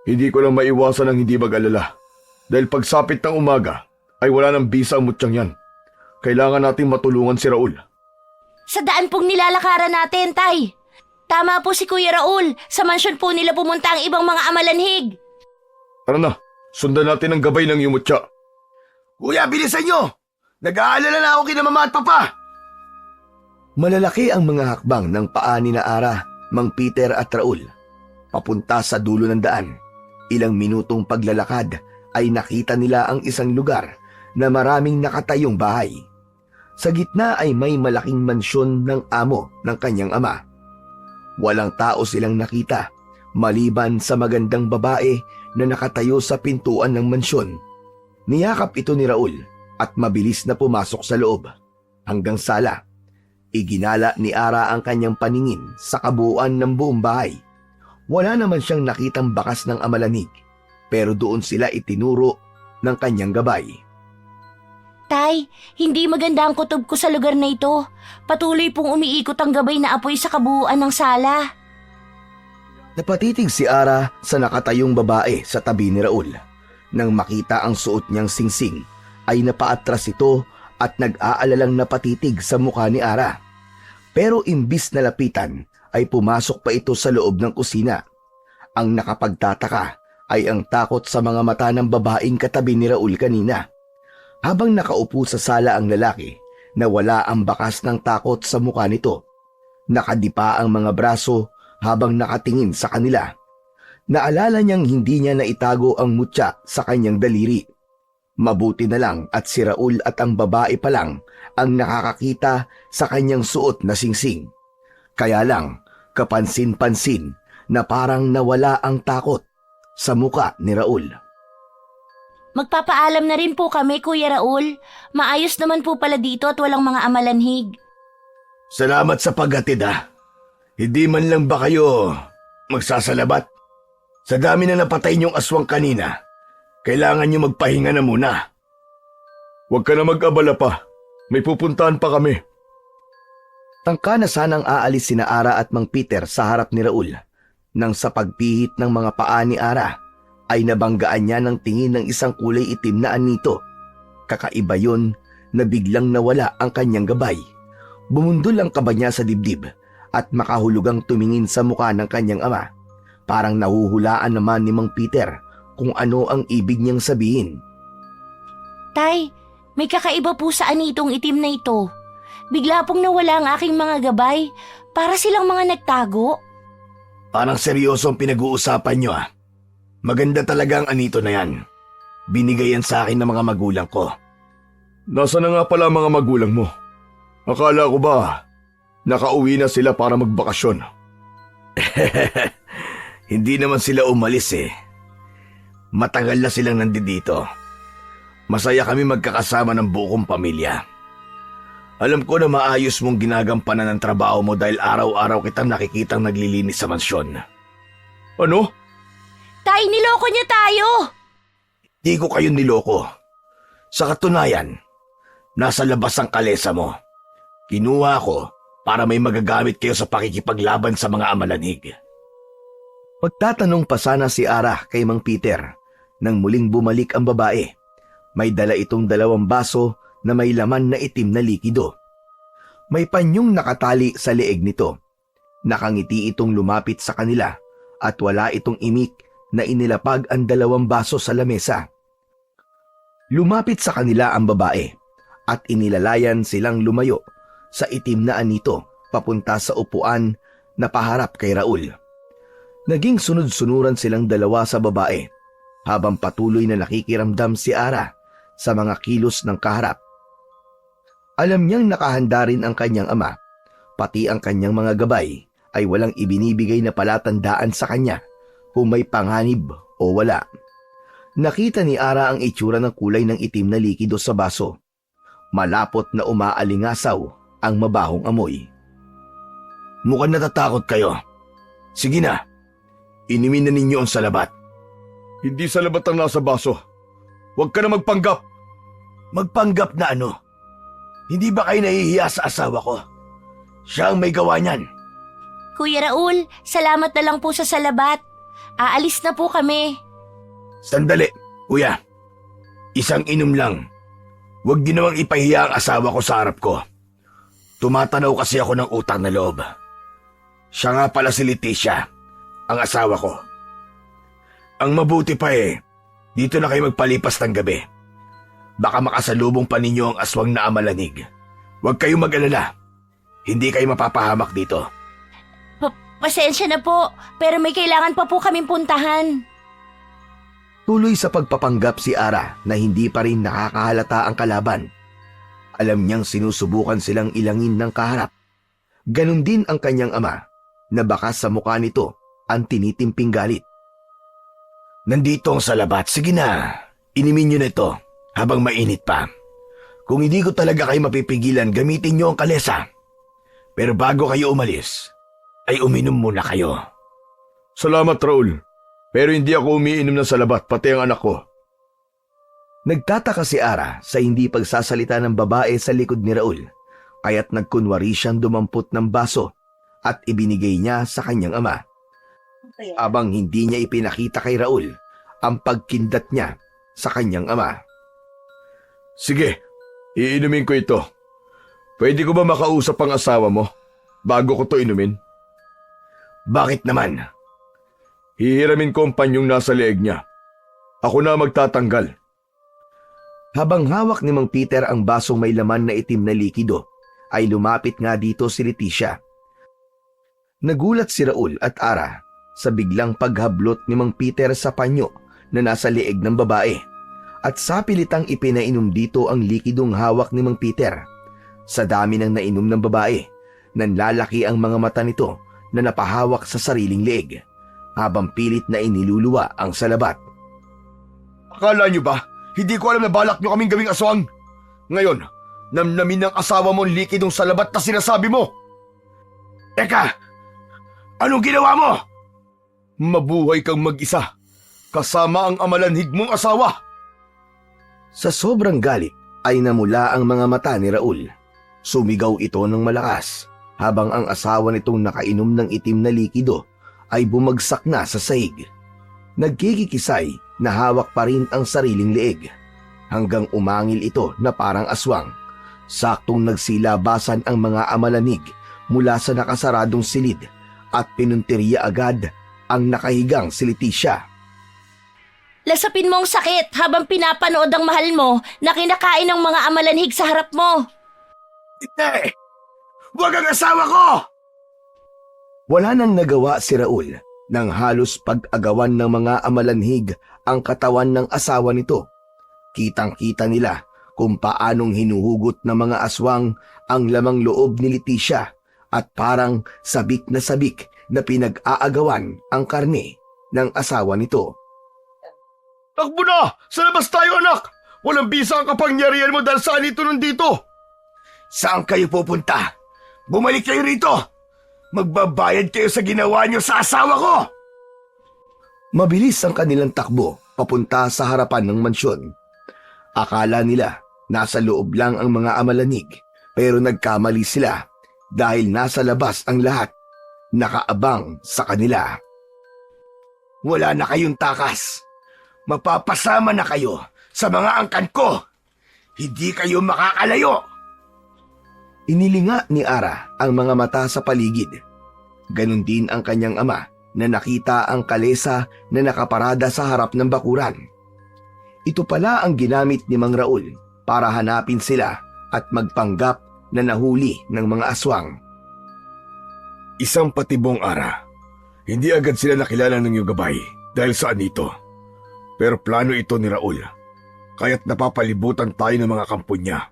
Hindi ko lang maiwasan ang hindi mag-alala. Dahil pagsapit ng umaga, ay wala ng bisa ang mutyang yan. Kailangan nating matulungan si Raul. Sa daan pong nilalakaran natin, Tay. Tama po si Kuya Raul. Sa mansyon po nila pumunta ang ibang mga amalanhig. Tara na, sundan natin ang gabay ng iyong mutya. Kuya, bilisan nyo! Nag-aalala na ako kina mama at papa! Malalaki ang mga hakbang ng paa ni na Ara, Mang Peter at Raul. Papunta sa dulo ng daan. Ilang minutong paglalakad ay nakita nila ang isang lugar na maraming nakatayong bahay. Sa gitna ay may malaking mansyon ng amo ng kanyang ama. Walang tao silang nakita, maliban sa magandang babae na nakatayo sa pintuan ng mansyon. Niyakap ito ni Raul at mabilis na pumasok sa loob. Hanggang sala, iginala ni Ara ang kanyang paningin sa kabuuan ng buong bahay. Wala naman siyang nakitang bakas ng amalanig, pero doon sila itinuro ng kanyang gabay. Tay, hindi maganda ang kutob ko sa lugar na ito. Patuloy pong umiikot ang gabay na apoy sa kabuuan ng sala. Napatitig si Ara sa nakatayong babae sa tabi ni Raul. Nang makita ang suot niyang singsing, ay napaatras ito at nag-aalalang napatitig sa mukha ni Ara. Pero imbis na lapitan, ay pumasok pa ito sa loob ng kusina. Ang nakapagtataka ay ang takot sa mga mata ng babaeng katabi ni Raul kanina. Habang nakaupo sa sala ang lalaki, nawala ang bakas ng takot sa mukha nito. Nakadipa ang mga braso habang nakatingin sa kanila. Naalala niyang hindi niya naitago ang mutya sa kanyang daliri. Mabuti na lang at si Raul at ang babae pa lang ang nakakakita sa kanyang suot na singsing. Kaya lang, kapansin-pansin na parang nawala ang takot sa muka ni Raul. Magpapaalam na rin po kami, Kuya Raul. Maayos naman po pala dito at walang mga amalanhig. Salamat sa paghatid, ha. Hindi man lang ba kayo magsasalabat? Sa dami na napatay niyong aswang kanina, kailangan niyo magpahinga na muna. Huwag ka na mag-abala pa. May pupuntahan pa kami. Tangka na sanang aalis sina Ara at Mang Peter sa harap ni Raul. Nang sa pagpihit ng mga paa ni Ara, ay nabanggaan niya ng tingin ng isang kulay itim na anito. Kakaiba yon na biglang nawala ang kanyang gabay. Bumundol ang kaba niya sa dibdib at makahulugang tumingin sa mukha ng kanyang ama. Parang nahuhulaan naman ni Mang Peter kung ano ang ibig niyang sabihin. Tay, may kakaiba po sa anitong itim na ito. Bigla pong nawala ang aking mga gabay. Para silang mga nagtago. Parang seryoso ang pinag-uusapan niyo, ha. Maganda talaga ang anito na yan. Binigay yan sa akin ng mga magulang ko. Nasaan na nga pala ang mga magulang mo? Akala ko ba nakauwi na sila para magbakasyon? Hindi naman sila umalis eh. Matagal na silang nandito. Masaya kami magkakasama ng buong pamilya. Alam ko na maayos mong ginagampanan ang trabaho mo dahil araw-araw kitang nakikitang naglilinis sa mansyon. Ano? Tay, niloko niya tayo! Di ko kayo niloko. Sa katunayan, nasa labas ang kalesa mo. Kinuha ko para may magagamit kayo sa pakikipaglaban sa mga amalanhig. Magtatanong pa sana si Ara kay Mang Peter nang muling bumalik ang babae. May dala itong 2 baso na may laman na itim na likido. May panyong nakatali sa leeg nito. Nakangiti itong lumapit sa kanila at wala itong imik na inilapag ang 2 baso sa lamesa. Lumapit sa kanila ang babae at inilalayan silang lumayo sa itim na anito papunta sa upuan na paharap kay Raul. Naging sunod-sunuran silang 2 sa babae habang patuloy na nakikiramdam si Ara sa mga kilos ng kaharap. Alam niyang nakahanda rin ang kanyang ama, pati ang kanyang mga gabay ay walang ibinibigay na palatandaan sa kanya kung may panganib o wala. Nakita ni Ara ang itsura ng kulay ng itim na likido sa baso. Malapot na umaalingasaw ang mabahong amoy. Mukhang natatakot kayo. Sige na, inumin na ninyo ang salabat. Hindi salabat ang nasa baso. Huwag ka na magpanggap. Magpanggap na ano? Hindi ba kayo nahihiya sa asawa ko? Siya ang may gawa niyan. Kuya Raul, salamat na lang po sa salabat. Aalis na po kami. Sandali, kuya. Isang inom lang. Huwag din namang ipahiya ang asawa ko sa harap ko. Tumatanaw kasi ako ng utang na loob. Siya nga pala si Leticia, ang asawa ko. Ang mabuti pa dito na kayo magpalipas ng gabi. Baka makasalubong pa ninyo ang aswang na amalanig. Huwag kayong mag-alala. Hindi kayo mapapahamak dito. Pasensya na po, pero may kailangan pa po kaming puntahan. Tuloy sa pagpapanggap si Ara na hindi pa rin nakakahalata ang kalaban. Alam niyang sinusubukan silang ilangin ng kaharap. Ganon din ang kanyang ama na baka sa mukha nito ang tinitimping galit. Nandito ang salabat. Sige na, inimin nyo na ito habang mainit pa. Kung hindi ko talaga kayo mapipigilan, gamitin nyo ang kalesa. Pero bago kayo umalis, ay uminom muna kayo. Salamat, Raul. Pero hindi ako umiinom ng salabat, pati ang anak ko. Nagtataka si Ara sa hindi pagsasalita ng babae sa likod ni Raul, kaya't nagkunwari siyang dumampot ng baso at ibinigay niya sa kanyang ama. Abang hindi niya ipinakita kay Raul ang pagkindat niya sa kanyang ama. Sige, iinumin ko ito. Pwede ko ba makausap ang asawa mo bago ko to inumin? Bakit naman? Hihiramin ko ang panyong nasa leeg niya. Ako na magtatanggal. Habang hawak ni Mang Peter ang basong may laman na itim na likido, ay lumapit nga dito si Leticia. Nagulat si Raul at Ara sa biglang paghablot ni Mang Peter sa panyo na nasa leeg ng babae at sa pilitang ipinainom dito ang likidong hawak ni Mang Peter. Sa dami ng nainom ng babae, nanlalaki ang mga mata nito na napahawak sa sariling leeg habang pilit na iniluluwa ang salabat. Akala niyo ba, hindi ko alam na balak niyo kaming gawing aswang? Ngayon, namnamin ng asawa mo ang likidong salabat na sinasabi mo. Teka, anong ginawa mo? Mabuhay kang mag-isa, kasama ang amalanhig mong asawa. Sa sobrang galit ay namula ang mga mata ni Raul. Sumigaw ito ng malakas habang ang asawa nitong nakainom ng itim na likido ay bumagsak na sa sahig. Nagkikikisay na hawak pa rin ang sariling leeg hanggang umangil ito na parang aswang. Saktong nagsilabasan ang mga amalanig mula sa nakasaradong silid at pinunteriya agad ang nakahigang si Leticia. Lasapin mo ang sakit habang pinapanood ang mahal mo na kinakain ng mga amalanhig sa harap mo. Hindi! Huwag ang asawa ko! Wala nang nagawa si Raul nang halos pag-agawan ng mga amalanhig ang katawan ng asawa nito. Kitang-kita nila kung paanong hinuhugot ng mga aswang ang lamang loob ni Leticia at parang sabik na pinag-aagawan ang karne ng asawa nito. Takbo na! Sa labas tayo, anak! Walang bisa ang kapangyarihan mo dahil saan ito nandito? Saan kayo pupunta? Bumalik kayo rito! Magbabayad kayo sa ginawa niyo sa asawa ko! Mabilis ang kanilang takbo papunta sa harapan ng mansyon. Akala nila nasa loob lang ang mga amalanig, pero nagkamali sila dahil nasa labas ang lahat, nakaabang sa kanila. Wala na kayong takas. Mapapasama na kayo sa mga angkan ko. Hindi kayo makakalayo. Inilinga ni Ara ang mga mata sa paligid. Ganon din ang kanyang ama na nakita ang kalesa na nakaparada sa harap ng bakuran. Ito pala ang ginamit ni Mang Raul para hanapin sila at magpanggap na nahuli ng mga aswang. Isang patibong, Ara. Hindi agad sila nakilala ng iyong gabay dahil sa anito. Pero plano ito ni Raul, kaya't napapalibutan tayo ng mga kampo niya.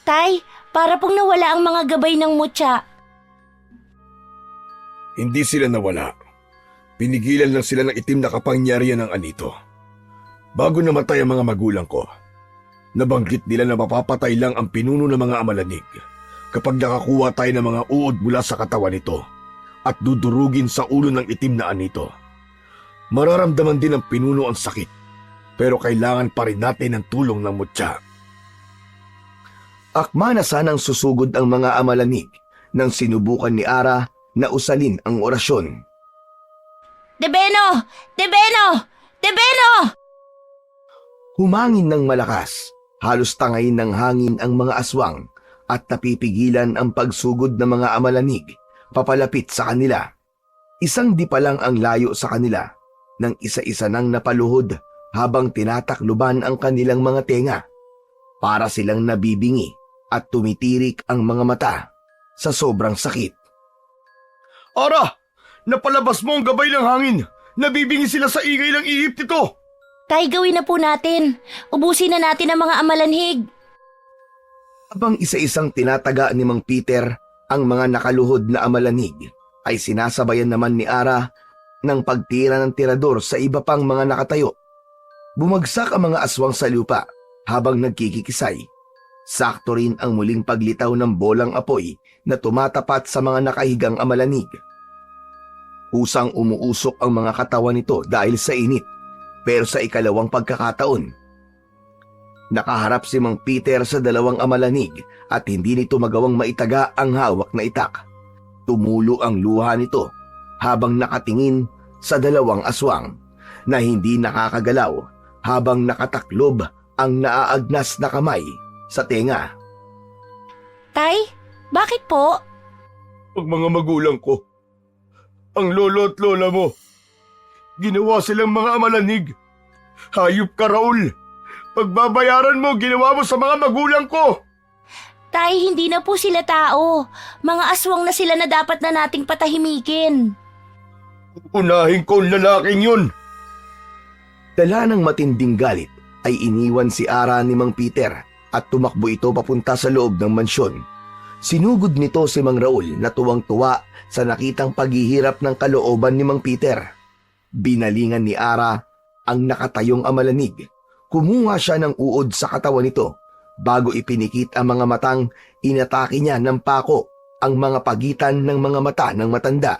Tay, para pong nawala ang mga gabay ng mutya. Hindi sila nawala. Pinigilan lang sila ng itim na kapangyarihan ng anito. Bago namatay ang mga magulang ko, nabanggit nila na mapapatay lang ang pinuno ng mga amalanig kapag nakakuha tayo ng mga uod mula sa katawan nito at dudurugin sa ulo ng itim na anito. Mararamdaman din ng pinuno ang sakit, pero kailangan pa rin natin ng tulong ng mutya. Akma na sanang susugod ang mga amalanig nang sinubukan ni Ara na usalin ang orasyon. Debeno! Debeno! Debeno! Humangin ng malakas, halos tangayin ng hangin ang mga aswang at napipigilan ang pagsugod ng mga amalanig papalapit sa kanila. Isang di pa lang ang layo sa kanila nang isa-isa nang napaluhod habang tinatakluban ang kanilang mga tenga. Para silang nabibingi at tumitirik ang mga mata sa sobrang sakit. Ara! Napalabas mo ang gabay ng hangin! Nabibingi sila sa ingay ng ihip nito! Tay, gawin na po natin. Ubusin na natin ang mga amalanhig. Habang isa-isang tinataga ni Mang Peter ang mga nakaluhod na amalanig, ay sinasabayan naman ni Ara ng pagtira ng tirador sa iba pang mga nakatayo. Bumagsak ang mga aswang sa lupa habang nagkikikisay. Sakto rin ang muling paglitaw ng bolang apoy na tumatapat sa mga nakahigang amalanig. Kusang umuusok ang mga katawan nito dahil sa init, pero sa ikalawang pagkakataon, nakaharap si Mang Peter sa dalawang amalanig at hindi nito magawang maitaga ang hawak na itak. Tumulo ang luha nito habang nakatingin sa dalawang aswang na hindi nakakagalaw habang nakataklob ang naaagnas na kamay sa tenga. Tay, bakit po? Ang mga magulang ko, ang lolo at lola mo, ginawa silang mga amalanig. Hayop ka, Raul! Pagbabayaran mo, ginawa mo sa mga magulang ko! Tay, hindi na po sila tao. Mga aswang na sila na dapat na nating patahimikin. Unahin ko ang lalaking yun! Dala ng matinding galit ay iniwan si Ara ni Mang Peter at tumakbo ito papunta sa loob ng mansyon. Sinugod nito si Mang Raul na tuwang-tuwa sa nakitang paghihirap ng kalooban ni Mang Peter. Binalingan ni Ara ang nakatayong amalanig. Kumuha siya ng uod sa katawan nito bago ipinikit ang mga matang inatake niya ng pako ang mga pagitan ng mga mata ng matanda.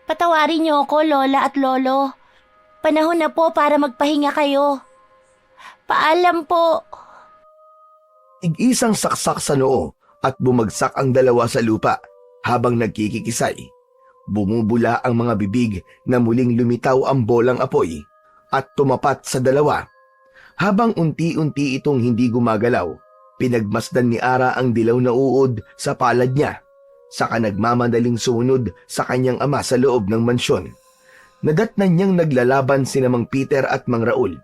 Patawarin niyo ako, Lola at Lolo. Panahon na po para magpahinga kayo. Paalam po. Tig-isang saksak sa noo at bumagsak ang dalawa sa lupa habang nagkikikisay. Bumubula ang mga bibig na muling lumitaw ang bolang apoy at tumapat sa dalawa. Habang unti-unti itong hindi gumagalaw, pinagmasdan ni Ara ang dilaw na uod sa palad niya, saka nagmamadaling sumunod sa kanyang ama sa loob ng mansyon. Nadatnan niyang naglalaban si Mang Peter at Mang Raul,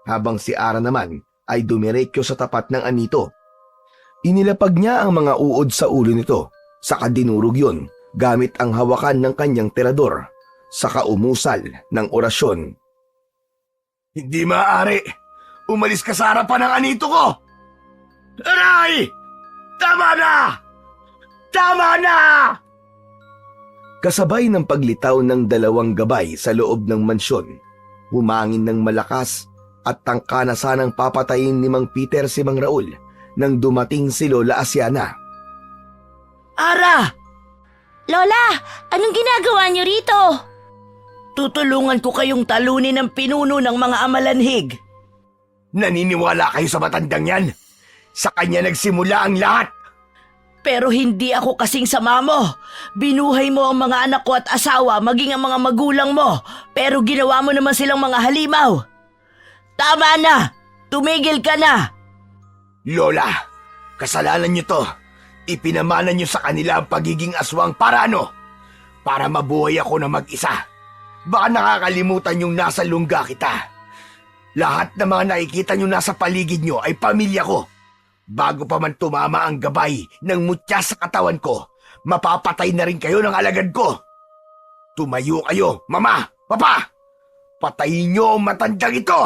habang si Ara naman ay dumiretso sa tapat ng anito. Inilapag niya ang mga uod sa ulo nito, saka dinurog yun gamit ang hawakan ng kanyang tirador, saka umusal ng orasyon. Hindi maaari! Umalis ka sa harapan ng anito ko! Aray! Tama na! Tama na! Kasabay ng paglitaw ng dalawang gabay sa loob ng mansyon, Humangin ng malakas at tangka na sanang papatayin ni Mang Peter si Mang Raul nang dumating si Lola Asiana. Ara! Lola, anong ginagawa niyo rito? Tutulungan ko kayong talunin ng pinuno ng mga amalanhig. Naniniwala kayo sa matandang yan? Sa kanya nagsimula ang lahat. Pero hindi ako kasing sama mo. Binuhay mo ang mga anak ko at asawa, maging ang mga magulang mo. Pero ginawa mo naman silang mga halimaw. Tama na! Tumigil ka na! Lola, kasalanan niyo to. Ipinamana niyo sa kanila ang pagiging aswang para ano? Para mabuhay ako na mag-isa. Baka nakakalimutan yung nasa lungga kita. Lahat ng mga nakikita niyo nasa paligid niyo ay pamilya ko. Bago pa man tumama ang gabay ng mutya sa katawan ko, mapapatay na rin kayo ng alagad ko. Tumayo kayo, Mama, Papa! Patayin niyo ang matandang ito!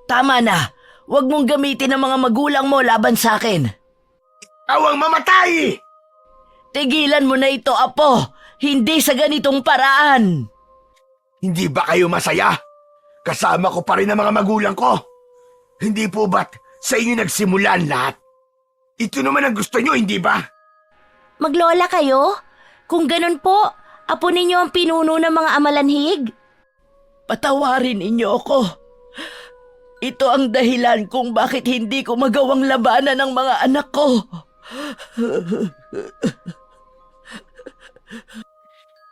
Tama na! Huwag mong gamitin ang mga magulang mo laban sa akin. Awang mamatay! Tigilan mo na ito, Apo! Hindi sa ganitong paraan! Hindi ba kayo masaya? Kasama ko pa rin ang mga magulang ko. Hindi po ba't sa inyo nagsimula ang lahat? Ito naman ang gusto nyo, hindi ba? Maglola kayo? Kung ganun po, apo ninyo ang pinuno ng mga amalanhig? Patawarin ninyo ako. Ito ang dahilan kung bakit hindi ko magawang labanan ng mga anak ko.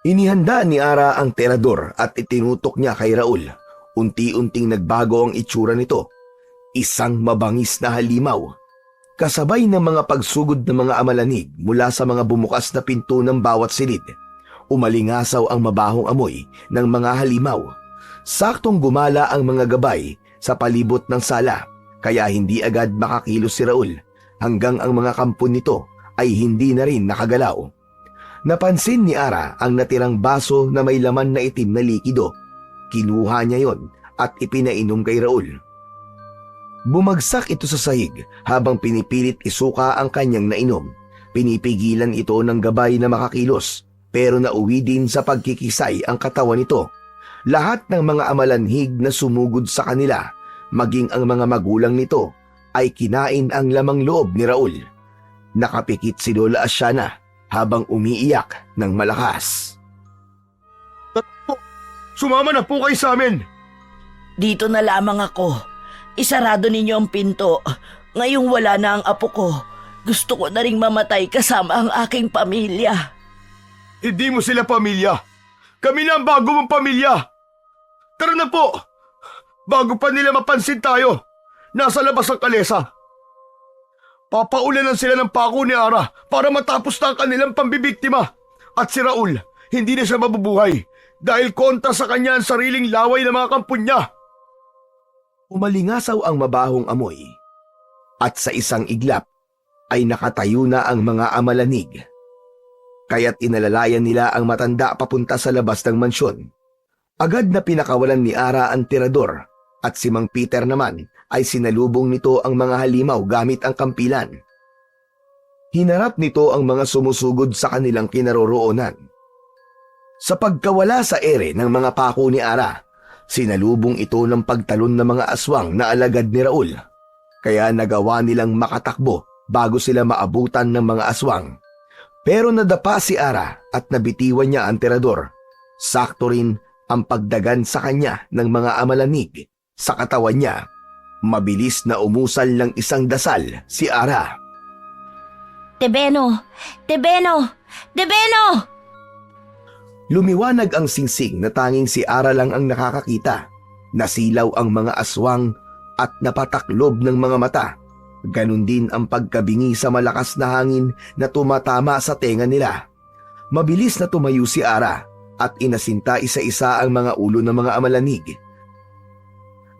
Inihanda ni Ara ang terador at itinutok niya kay Raul. Unti-unting nagbago ang itsura nito. Isang mabangis na halimaw. Kasabay ng mga pagsugod ng mga amalanig mula sa mga bumukas na pinto ng bawat silid. Umalingasaw ang mabahong amoy ng mga halimaw. Saktong gumala ang mga gabay sa palibot ng sala, kaya hindi agad makakilos si Raul hanggang ang mga kampon nito ay hindi na rin nakagalaw. Napansin ni Ara ang natirang baso na may laman na itim na likido. Kinuha niya yon at ipinainom kay Raul. Bumagsak ito sa sahig habang pinipilit isuka ang kanyang nainom. Pinipigilan ito ng gabay na makakilos, pero nauwi din sa pagkikisay ang katawan nito. Lahat ng mga amalanhig na sumugod sa kanila, maging ang mga magulang nito, ay kinain ang lamang loob ni Raul. Nakapikit si Lola Asiana habang umiiyak ng malakas. Sumama na po kayo sa amin! Dito na lamang ako. Isarado ninyo ang pinto. Ngayong wala na ang apo ko. Gusto ko na ring mamatay kasama ang aking pamilya. Hindi mo sila pamilya. Kami na ang bago mong pamilya. Tara na po! Bago pa nila mapansin tayo, nasa labas ang kalesa. Papaulanan sila ng pako ni Ara para matapos na ang kanilang pambibiktima. At si Raul, hindi na siya mabubuhay dahil kontra sa kanya ang sariling laway ng mga kampon niya. Umalingasaw ang mabahong amoy at sa isang iglap ay nakatayo na ang mga amalanig. Kaya't inalalayan nila ang matanda papunta sa labas ng mansyon. Agad na pinakawalan ni Ara ang tirador at si Mang Peter naman ay sinalubong nito ang mga halimaw gamit ang kampilan. Hinarap nito ang mga sumusugod sa kanilang kinaroroonan. Sa pagkawala sa ere ng mga pako ni Ara, sinalubong ito ng pagtalon ng mga aswang na alagad ni Raul, kaya nagawa nilang makatakbo bago sila maabutan ng mga aswang. Pero nadapa si Ara at nabitiwan niya ang tirador. Sakto rin ang pagdagan sa kanya ng mga amalanig sa katawan niya. Mabilis na umusal ng isang dasal si Ara. Tebeno! Tebeno! Tebeno! Lumiwanag ang singsing na tanging si Ara lang ang nakakakita. Nasilaw ang mga aswang at napataklob ng mga mata. Ganon din ang pagkabingi sa malakas na hangin na tumatama sa tenga nila. Mabilis na tumayo si Ara at inasinta isa-isa ang mga ulo ng mga amalanig.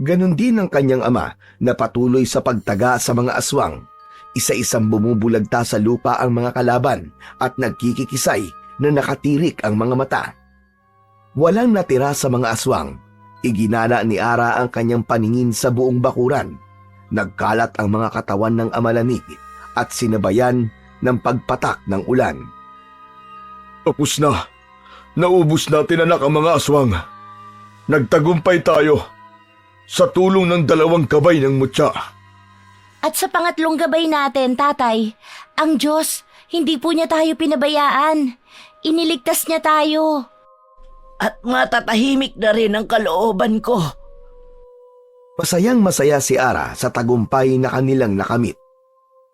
Ganon din ang kanyang ama na patuloy sa pagtaga sa mga aswang. Isa-isang bumubulagta sa lupa ang mga kalaban at nagkikikisay na nakatirik ang mga mata. Walang natira sa mga aswang. Iginala ni Ara ang kanyang paningin sa buong bakuran. Nagkalat ang mga katawan ng amalanig at sinabayan ng pagpatak ng ulan. Tapos na. Naubos natin anak ang mga aswang. Nagtagumpay tayo sa tulong ng 2 gabay ng mutya. At sa pangatlong gabay natin, tatay, ang Diyos, hindi po niya tayo pinabayaan. Iniligtas niya tayo. At matatahimik na rin ang kalooban ko. Masayang masaya si Ara sa tagumpay na kanilang nakamit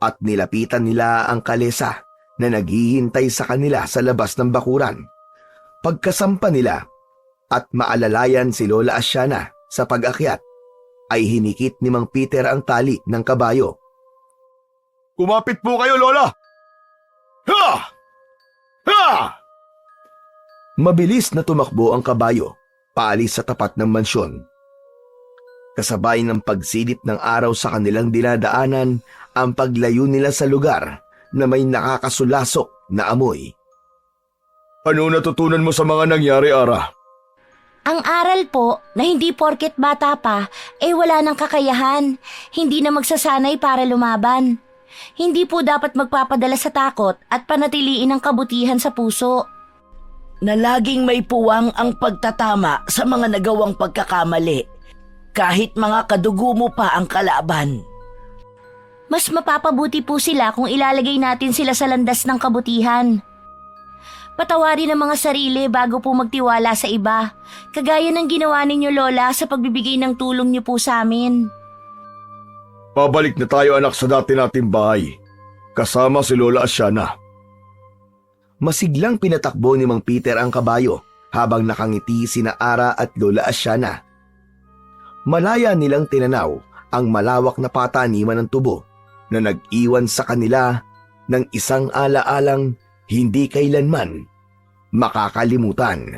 at nilapitan nila ang kalesa na naghihintay sa kanila sa labas ng bakuran. Pagkasampa nila at maalalayan si Lola Asyana sa pag-akyat, ay hinikit ni Mang Peter ang tali ng kabayo. Kumapit po kayo, Lola! Ha! Ha! Mabilis na tumakbo ang kabayo paalis sa tapat ng mansyon. Kasabay ng pagsilip ng araw sa kanilang dinadaanan ang paglayo nila sa lugar na may nakakasulasok na amoy. Ano natutunan mo sa mga nangyari, Ara? Ang aral po na hindi porket bata pa, wala nang kakayahan. Hindi na magsasanay para lumaban. Hindi po dapat magpapadala sa takot at panatiliin ang kabutihan sa puso. Na laging may puwang ang pagtatama sa mga nagawang pagkakamali, kahit mga kadugo mo pa ang kalaban. Mas mapapabuti po sila kung ilalagay natin sila sa landas ng kabutihan. Patawarin ang mga sarili bago po magtiwala sa iba, kagaya ng ginawa ninyo, Lola, sa pagbibigay ng tulong niyo po sa amin. Pabalik na tayo, anak, sa dati nating bahay. Kasama si Lola Asyana. Masiglang pinatakbo ni Mang Peter ang kabayo habang nakangiti sina Ara at Lola Asyana. Malaya nilang tinanaw ang malawak na pataniman ng tubo na nag-iwan sa kanila ng isang alaalang hindi kailanman makakalimutan.